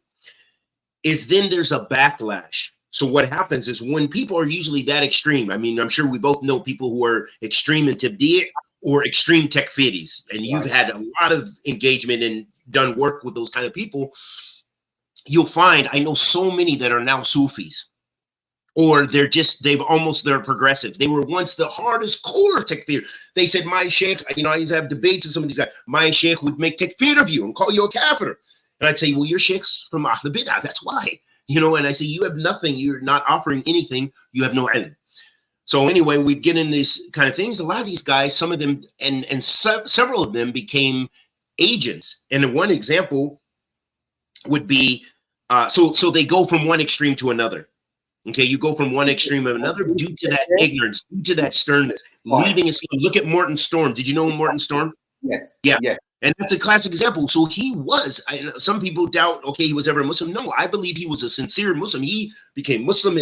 is then there's a backlash. So what happens is when people are usually that extreme, I mean, I'm sure we both know people who are extreme in tabdi' or extreme takfiris, and you've had a lot of engagement and done work with those kind of people. You'll find, I know so many that are now Sufis, or they're progressive. They were once the hardest core of takfir. They said, my sheikh, I used to have debates with some of these guys, my sheikh would make takfir of you and call you a kafir. And I'd say, well, your sheikh's from Ahl Bid'ah, that's why. And I say, you have nothing, you're not offering anything, you have no ilm. So anyway, we get in these kind of things. A lot of these guys, some of them, and several of them became agents. And one example would be, so they go from one extreme to another. Okay, you go from one extreme to another due to that ignorance, due to that sternness, leaving Islam. Look at Morton Storm. Did you know Morton Storm? Yes. Yeah. Yes. And that's a classic example. So he was, some people doubt, okay, he was ever a Muslim. No, I believe he was a sincere Muslim. He became Muslim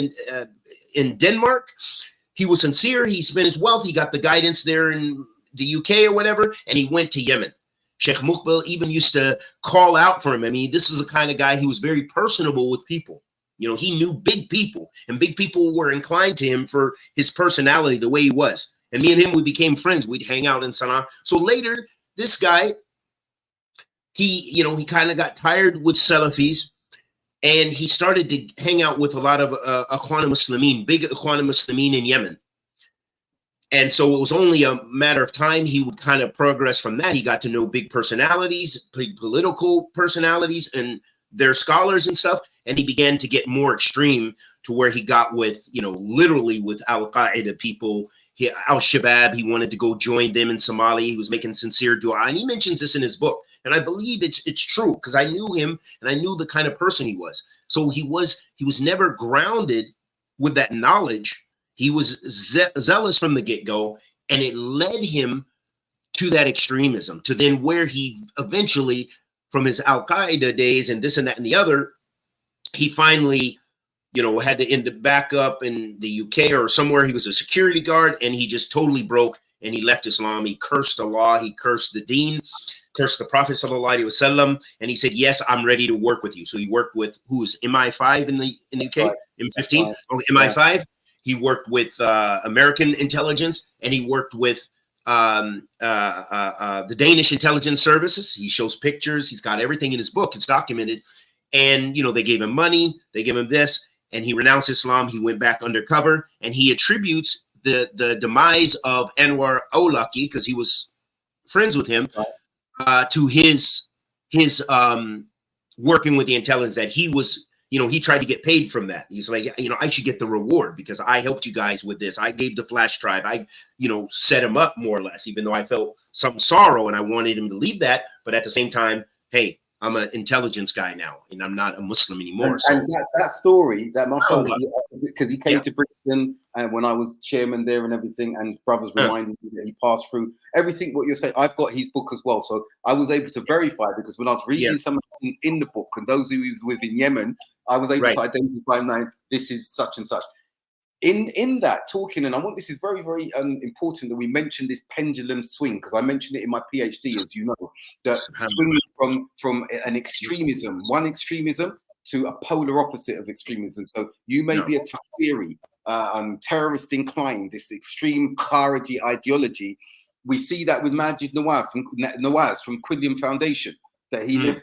in Denmark. He was sincere. He spent his wealth. He got the guidance there in the UK or whatever, and he went to Yemen. Sheikh Muqbil even used to call out for him. I mean, this was the kind of guy who was very personable with people. You know, he knew big people, and big people were inclined to him for his personality, the way he was. And me and him, we became friends. We'd hang out in Sana'a. So later, this guy, he kind of got tired with Salafis, and he started to hang out with a lot of Ikhwan Muslimin, big Ikhwan Muslimin in Yemen. And so it was only a matter of time. He would kind of progress from that. He got to know big personalities, big political personalities, and their scholars and stuff. And he began to get more extreme to where he got with, literally with Al-Qaeda people, Al-Shabaab. He wanted to go join them in Somalia. He was making sincere dua. And he mentions this in his book. And I believe it's true because I knew him and I knew the kind of person he was. So he was never grounded with that knowledge. He was zealous from the get-go, and it led him to that extremism, to then where he eventually, from his Al-Qaeda days and this and that and the other, he finally, had to end up back up in the UK or somewhere. He was a security guard, and he just totally broke, and he left Islam. He cursed Allah, he cursed the deen, cursed the Prophet sallallahu alaihi wasallam, and he said, "Yes, I'm ready to work with you." So he worked with who's MI5 in the UK, right. M15, right. Oh, MI5. Yeah. He worked with American intelligence, and he worked with the Danish intelligence services. He shows pictures. He's got everything in his book. It's documented. And, they gave him money. They gave him this. And he renounced Islam. He went back undercover. And he attributes the demise of Anwar Awlaki, because he was friends with him, to his working with the intelligence, that he was, he tried to get paid from that. He's like, I should get the reward because I helped you guys with this. I gave the flash drive. I, set him up more or less, even though I felt some sorrow and I wanted him to leave that. But at the same time, hey, I'm an intelligence guy now, and I'm not a Muslim anymore. And that story, that mashallah, because he came to Brixton when I was chairman there and everything, and brothers reminded me that he passed through everything. What you're saying, I've got his book as well, so I was able to verify, because when I was reading some of the things in the book and those who he was with in Yemen, I was able to identify now this is such and such. In that talking, and this is very, very important that we mention this pendulum swing, because I mentioned it in my PhD, as you know, that swing from an extremism, one extremism, to a polar opposite of extremism. So you may be a takfiri, terrorist inclined, this extreme Khariji ideology. We see that with Majid Nawaz from Quilliam Foundation, that he lived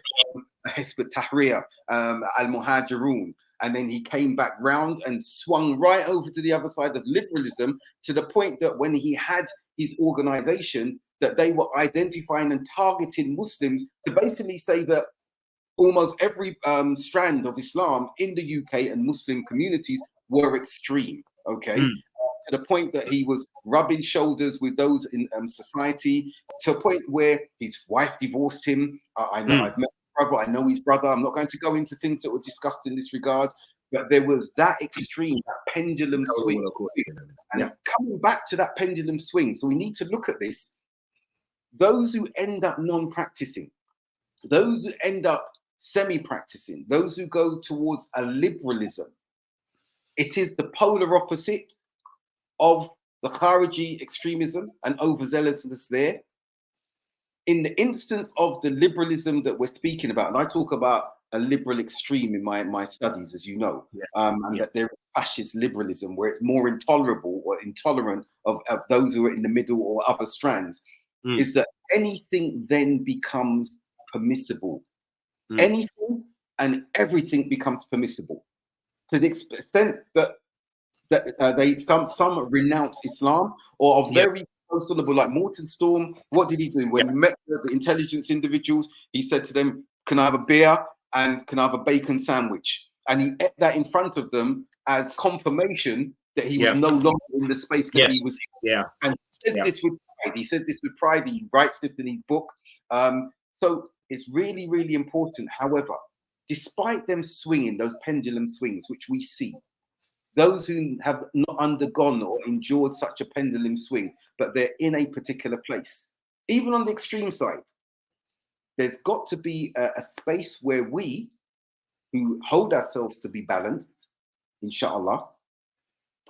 Hizb ut-Tahrir, al-Muhajirun, and then he came back round and swung right over to the other side of liberalism, to the point that when he had his organization, that they were identifying and targeting Muslims to basically say that almost every strand of Islam in the UK and Muslim communities were extreme, to the point that he was rubbing shoulders with those in society, to a point where his wife divorced him. I know I've met his brother, I know his brother. I'm not going to go into things that were discussed in this regard, but there was that extreme, that pendulum swing. And coming back to that pendulum swing, so we need to look at this. Those who end up non-practicing, those who end up semi-practicing, those who go towards a liberalism, it is the polar opposite of the Khariji extremism and overzealousness there. In the instance of the liberalism that we're speaking about, and I talk about a liberal extreme in my studies, as you know, and that there is fascist liberalism, where it's more intolerable or intolerant of those who are in the middle or other strands, is that anything then becomes permissible. Anything and everything becomes permissible, to the extent that some renounce Islam or are very close on the board, like Morton Storm. What did he do when he met the intelligence individuals? He said to them, "Can I have a beer and can I have a bacon sandwich?" And he ate that in front of them as confirmation that he was Yeah. no longer in the space that he Yes. was. Yeah. And he says Yeah. this with pride. He said this with pride. He writes this in his book. So it's really, really important. However, despite them swinging, those pendulum swings, which we see, those who have not undergone or endured such a pendulum swing, but they're in a particular place, even on the extreme side, there's got to be a space where we, who hold ourselves to be balanced, inshallah,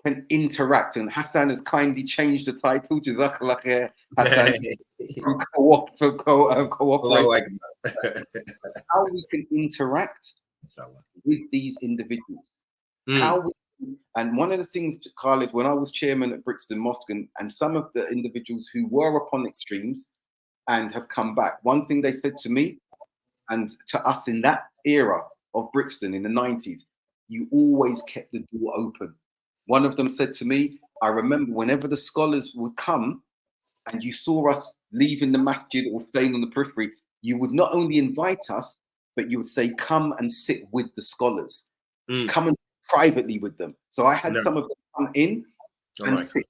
can interact. And Hassan has kindly changed the title, Jazakallah khair, Hassan, from Allahu cooperation. Akbar. How we can interact with these individuals. How we, and one of the things, Khalid, when I was chairman at Brixton Mosque, and some of the individuals who were upon extremes and have come back, one thing they said to me and to us in that era of Brixton in the 90s, you always kept the door open. One of them said to me, I remember whenever the scholars would come and you saw us leaving the masjid or staying on the periphery, you would not only invite us, but you would say, come and sit with the scholars. Come and sit privately with them. So I had some of them come in and sit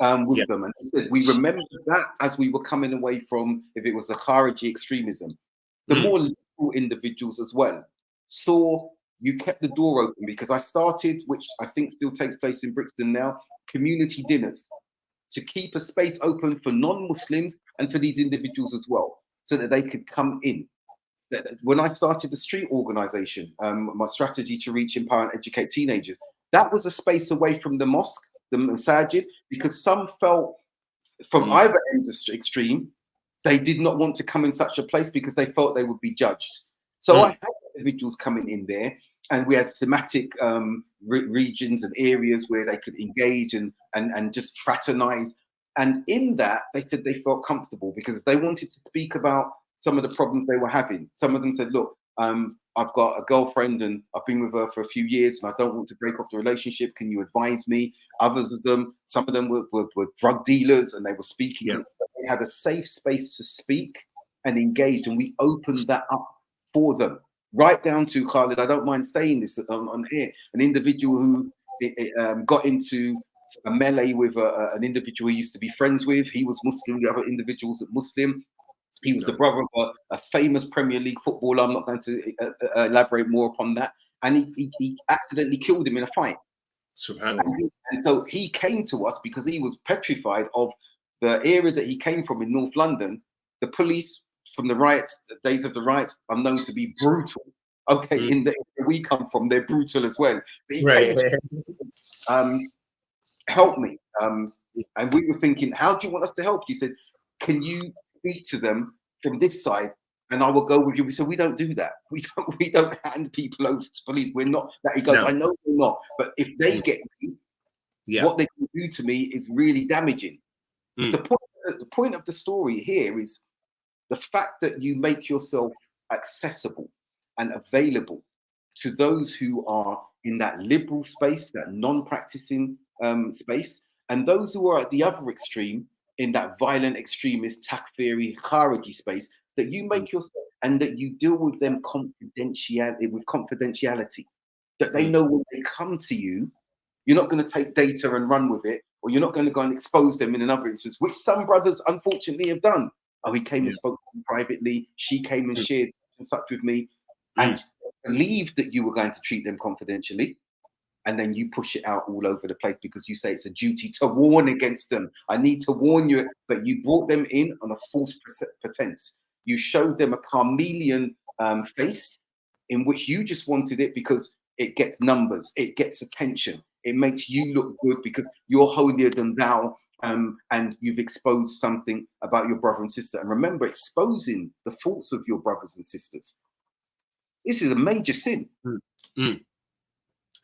with them. And he said, we remembered that as we were coming away from, if it was a Khariji extremism, the more liberal individuals as well saw you kept the door open, because I started, which I think still takes place in Brixton now, community dinners to keep a space open for non-Muslims and for these individuals as well, so that they could come in. When I started the street organization, my strategy to reach, empower, and educate teenagers, that was a space away from the mosque, the masajid, because some felt from either ends of extreme, they did not want to come in such a place because they felt they would be judged. So I had individuals coming in there, and we had thematic regions and areas where they could engage and just fraternize. And in that, they said they felt comfortable, because if they wanted to speak about some of the problems they were having, some of them said, look, I've got a girlfriend and I've been with her for a few years and I don't want to break off the relationship. Can you advise me? Others of them, some of them were drug dealers, and they were speaking. Yeah. They had a safe space to speak and engage, and we opened that up for them. Right down to, Khalid, I don't mind saying this on here, an individual who got into a melee with an individual he used to be friends with. He was Muslim, the other individuals are Muslim. He was the brother of a famous Premier League footballer. I'm not going to elaborate more upon that. And he accidentally killed him in a fight. And so he came to us because he was petrified of the area that he came from in North London. The police from the riots, the days of the riots, are known to be brutal. Okay, in the area we come from, they're brutal as well. But he came to help me. And we were thinking, how do you want us to help? He said, can you speak to them from this side and I will go with you? We said, we don't do that. We don't hand people over to police. We're not that. He goes, I know we're not, but if they get me, what they can do to me is really damaging. The point of the story here is the fact that you make yourself accessible and available to those who are in that liberal space, that non-practicing space, and those who are at the other extreme, in that violent extremist, takfiri, khariji space, that you make yourself, and that you deal with them confidentiality, that they know when they come to you, you're not going to take data and run with it, or you're not going to go and expose them in another instance, which some brothers unfortunately have done. Oh, he came and spoke to me privately. She came and shared such and such with me, and believed that you were going to treat them confidentially. And then you push it out all over the place because you say it's a duty to warn against them. I need to warn you, but you brought them in on a false pretense. You showed them a chameleon face in which you just wanted it because it gets numbers, it gets attention, it makes you look good because you're holier than thou, and you've exposed something about your brother and sister. And remember, exposing the faults of your brothers and sisters, this is a major sin.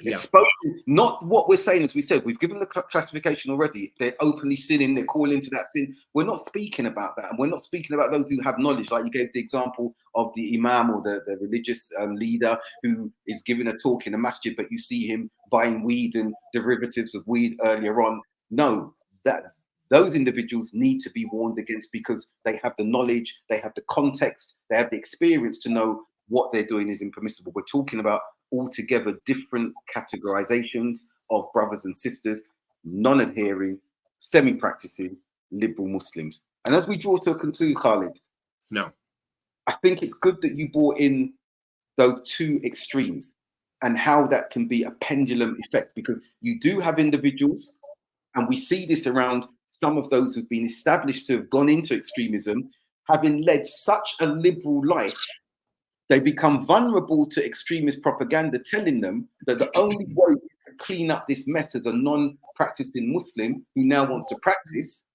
Exposing, not what we're saying, as we said, we've given the classification already. They're openly sinning, they're calling into that sin. We're not speaking about that. And we're not speaking about those who have knowledge, like you gave the example of the imam or the religious leader who is giving a talk in a masjid, but you see him buying weed and derivatives of weed earlier on. No, those individuals need to be warned against because they have the knowledge, they have the context, they have the experience to know what they're doing is impermissible. We're talking about altogether different categorizations of brothers and sisters, non-adhering, semi-practicing liberal Muslims. And as we draw to a conclusion, Khalid, No. I think it's good that you brought in those two extremes and how that can be a pendulum effect, because you do have individuals, and we see this around some of those who've been established to have gone into extremism, having led such a liberal life, they become vulnerable to extremist propaganda telling them that the only way to clean up this mess as a non-practicing Muslim who now wants to practice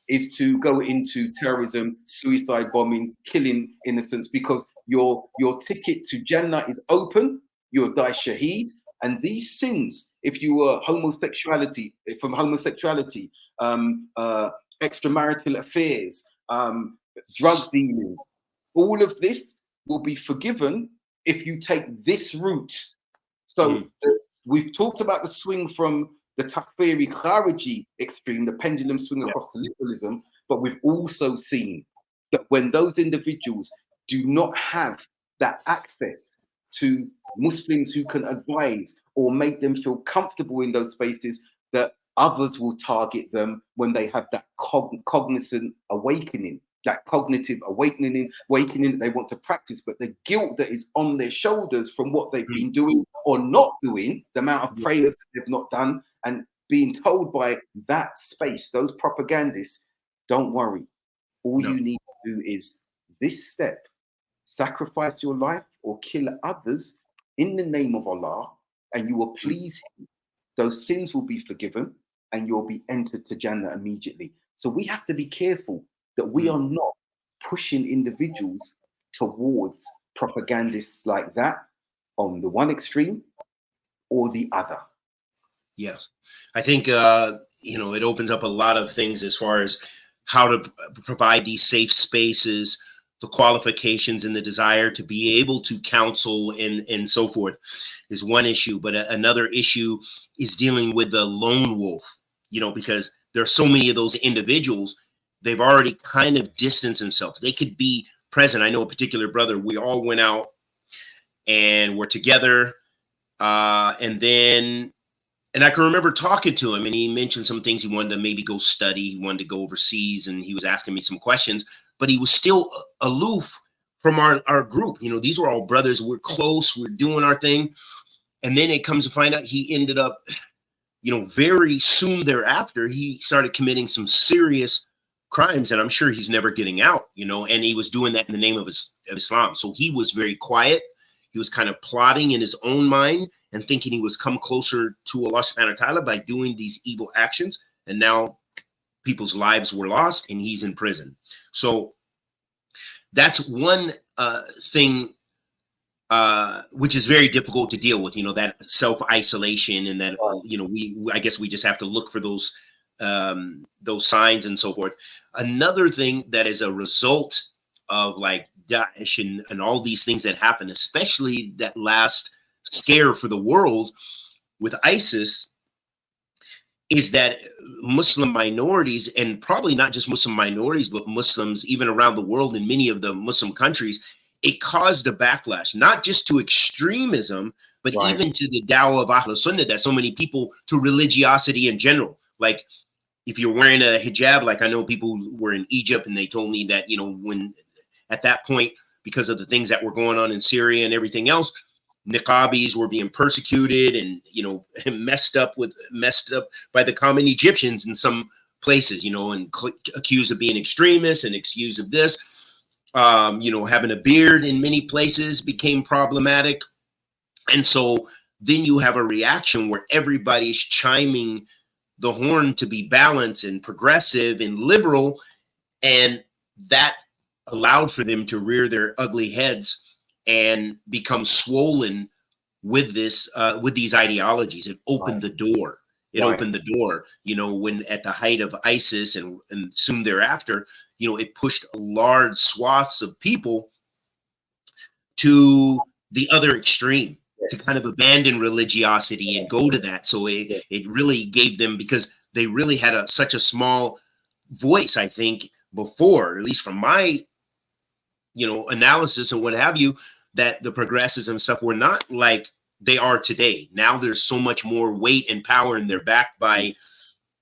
is to go into terrorism, suicide bombing, killing innocents, because your ticket to Jannah is open, you'll die shaheed. And these sins, if you were homosexuality, extramarital affairs, drug dealing, all of this will be forgiven if you take this route. So we've talked about the swing from the Takfiri Khariji extreme, the pendulum swing across to liberalism, but we've also seen that when those individuals do not have that access to Muslims who can advise or make them feel comfortable in those spaces, that others will target them when they have that cognizant awakening, that cognitive awakening that they want to practice, but the guilt that is on their shoulders from what they've been doing or not doing, the amount of prayers that they've not done, and being told by that space, those propagandists, don't worry. All you need to do is this step: sacrifice your life or kill others in the name of Allah, and you will please Him. Those sins will be forgiven, and you'll be entered to Jannah immediately. So we have to be careful that we are not pushing individuals towards propagandists like that on the one extreme or the other. Yes, I think it opens up a lot of things as far as how to provide these safe spaces, the qualifications, and the desire to be able to counsel and so forth is one issue. But another issue is dealing with the lone wolf, because there are so many of those individuals. They've already kind of distanced themselves. They could be present. I know a particular brother, we all went out and were together. And I can remember talking to him, and he mentioned some things he wanted to maybe go study. He wanted to go overseas, and he was asking me some questions, but he was still aloof from our group. These were all brothers. We're close. We're doing our thing. And then it comes to find out he ended up, very soon thereafter, he started committing some serious crimes, and I'm sure he's never getting out, and he was doing that in the name of Islam. So he was very quiet. He was kind of plotting in his own mind and thinking he was come closer to Allah subhanahu wa ta'ala by doing these evil actions. And now people's lives were lost and he's in prison. So that's one thing which is very difficult to deal with, that self-isolation, and that, I guess we just have to look for those signs and so forth. Another thing that is a result of like Daesh and all these things that happen, especially that last scare for the world with ISIS, is that Muslim minorities, and probably not just Muslim minorities, but Muslims even around the world in many of the Muslim countries, it caused a backlash, not just to extremism, but even to the dawah of Ahl Sunnah, that so many people, to religiosity in general. Like if you're wearing a hijab, like I know people were in Egypt and they told me that, when at that point, because of the things that were going on in Syria and everything else, niqabis were being persecuted and, messed up by the common Egyptians in some places, and accused of being extremists and accused of this. Having a beard in many places became problematic. And so then you have a reaction where everybody's chiming the horn to be balanced and progressive and liberal, and that allowed for them to rear their ugly heads and become swollen with these ideologies. It opened the door. It opened the door, when at the height of ISIS and soon thereafter, it pushed large swaths of people to the other extreme, to kind of abandon religiosity and go to that. So it really gave them, because they really had such a small voice, I think, before, at least from my, analysis and what have you, that the progressives and stuff were not like they are today. Now there's so much more weight and power, and they're backed by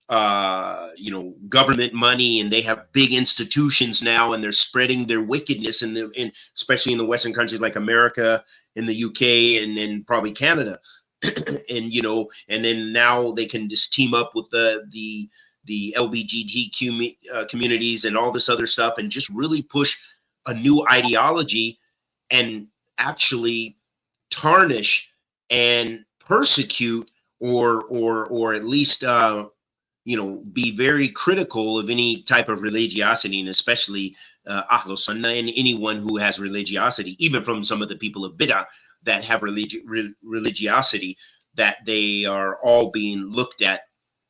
government money, and they have big institutions now, and they're spreading their wickedness in especially in the Western countries like America, in the UK, and then probably Canada. And and then now they can just team up with the LGBTQ communities and all this other stuff, and just really push a new ideology and actually tarnish and persecute, or at least be very critical of any type of religiosity, and especially Ahlul Sunnah, and anyone who has religiosity, even from some of the people of Bid'ah that have religiosity, that they are all being looked at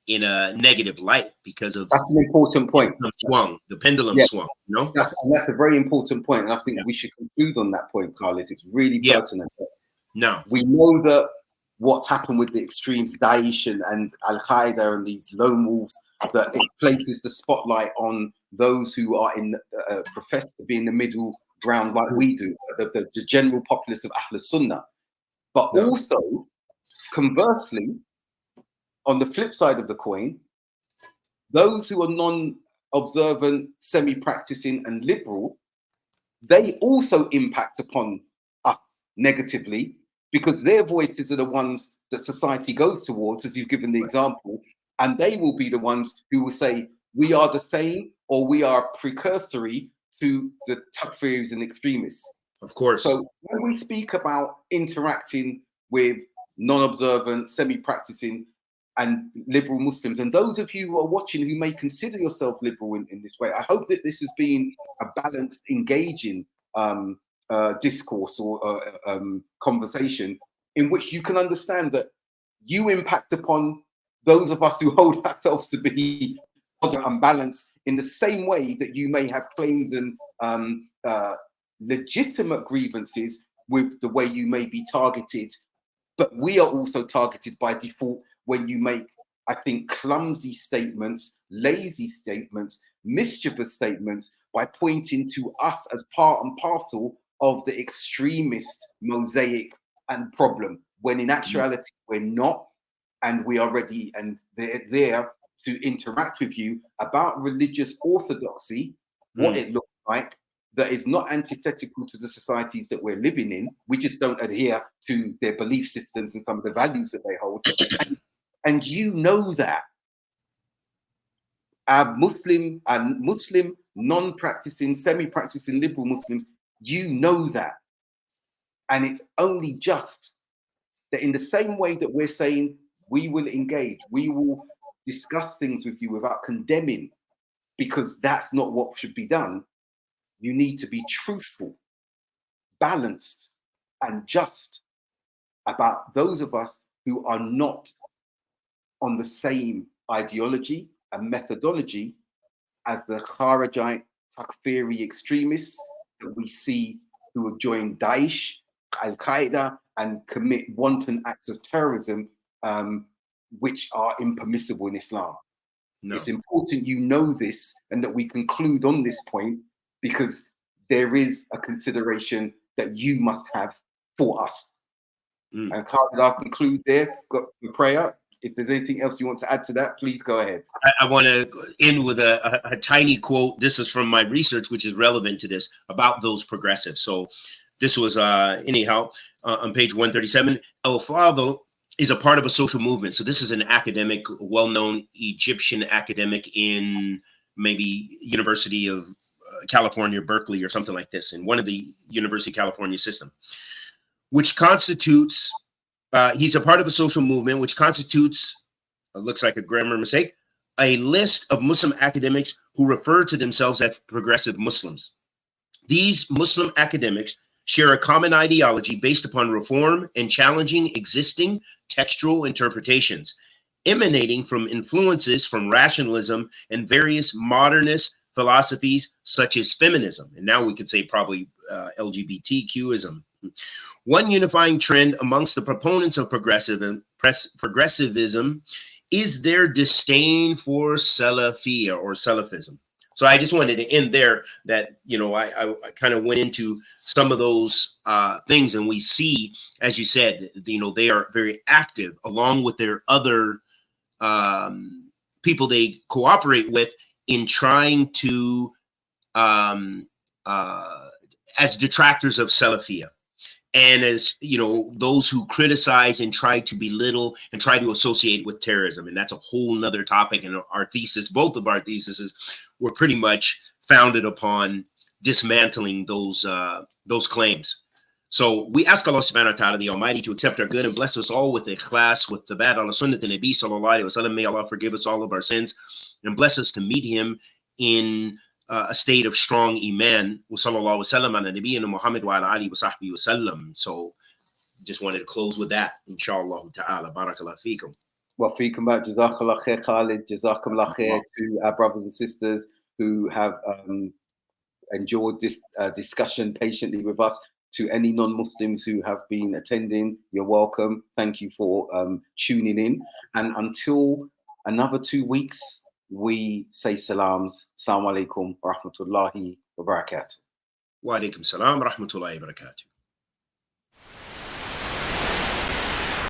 in a negative light because of that's an important point. The pendulum swung. That's a very important point, and I think we should conclude on that point, Carlos. It's really pertinent. No, we know that what's happened with the extremes, Daesh and Al Qaeda and these lone wolves, that it places the spotlight on those who are profess to be in the middle ground, like we do, the general populace of Ahlul Sunnah. But also, conversely, on the flip side of the coin, those who are non-observant, semi-practicing, and liberal, they also impact upon us negatively, because their voices are the ones that society goes towards, as you've given the example, and they will be the ones who will say, we are the same, or we are precursory to the takfiris and extremists. Of course. So when we speak about interacting with non-observant, semi-practicing, and liberal Muslims, and those of you who are watching who may consider yourself liberal in this way, I hope that this has been a balanced, engaging discourse or conversation in which you can understand that you impact upon those of us who hold ourselves to be unbalanced in the same way that you may have claims and legitimate grievances with the way you may be targeted. But we are also targeted by default when you make, I think, clumsy statements, lazy statements, mischievous statements, by pointing to us as part and parcel of the extremist mosaic and problem, when in actuality we're not, and we are ready and they're there to interact with you about religious orthodoxy, what it looks like, that is not antithetical to the societies that we're living in. We just don't adhere to their belief systems and some of the values that they hold. And you know that. Our Muslim non-practicing, semi-practicing liberal Muslims, you know that. And it's only just that in the same way that we're saying we will engage, we will discuss things with you without condemning, because that's not what should be done. You need to be truthful, balanced, and just about those of us who are not on the same ideology and methodology as the Kharijite Takfiri extremists that we see who have joined Daesh, Al Qaeda, and commit wanton acts of terrorism, which are impermissible in Islam. No. It's important you know this and that we conclude on this point, because there is a consideration that you must have for us. And Carl, did I conclude there? Got the prayer. If there's anything else you want to add to that, please go ahead. I want to end with a tiny quote. This is from my research, which is relevant to this, about those progressives. So this was, anyhow, on page 137, Al-Fadl is a part of a social movement. So this is an academic, well-known Egyptian academic in maybe University of California, Berkeley, or something like this, in one of the University of California system, which constitutes, he's a part of a social movement, which constitutes, looks like a grammar mistake, a list of Muslim academics who refer to themselves as progressive Muslims. These Muslim academics share a common ideology based upon reform and challenging existing textual interpretations, emanating from influences from rationalism and various modernist philosophies such as feminism. And now we could say probably LGBTQism. One unifying trend amongst the proponents of progressivism is their disdain for Salafiyya or Salafism. So I just wanted to end there that, you know, I kind of went into some of those things, and we see, as you said, you know, they are very active along with their other people they cooperate with in trying to, as detractors of Salafiyah. And as, you know, those who criticize and try to belittle and try to associate with terrorism. And that's a whole nother topic. And our thesis, both of our theses were pretty much founded upon dismantling those claims. So we ask Allah subhanahu wa ta'ala, the Almighty, to accept our good and bless us all with ikhlas, with the bad ala sunnat and Nabi sallallahu alayhi wa sallam. May Allah forgive us all of our sins and bless us to meet him in a state of strong iman. Wa sallallahu wa sallam ala nabiyyina Muhammad wa ala alihi wa sahbihi wa sallam. So just wanted to close with that, inshallah ta'ala. Barakallah feekum. Well, feekum back. Jazakallah khair, Khalid. Jazakallah khair to our brothers and sisters who have endured this discussion patiently with us. To any non-Muslims who have been attending, you're welcome. Thank you for tuning in. And until another 2 weeks, we say salams. Assalamu alaikum wa rahmatullahi wa barakatuh. Wa alaikum salam wa rahmatullahi wa barakatuh.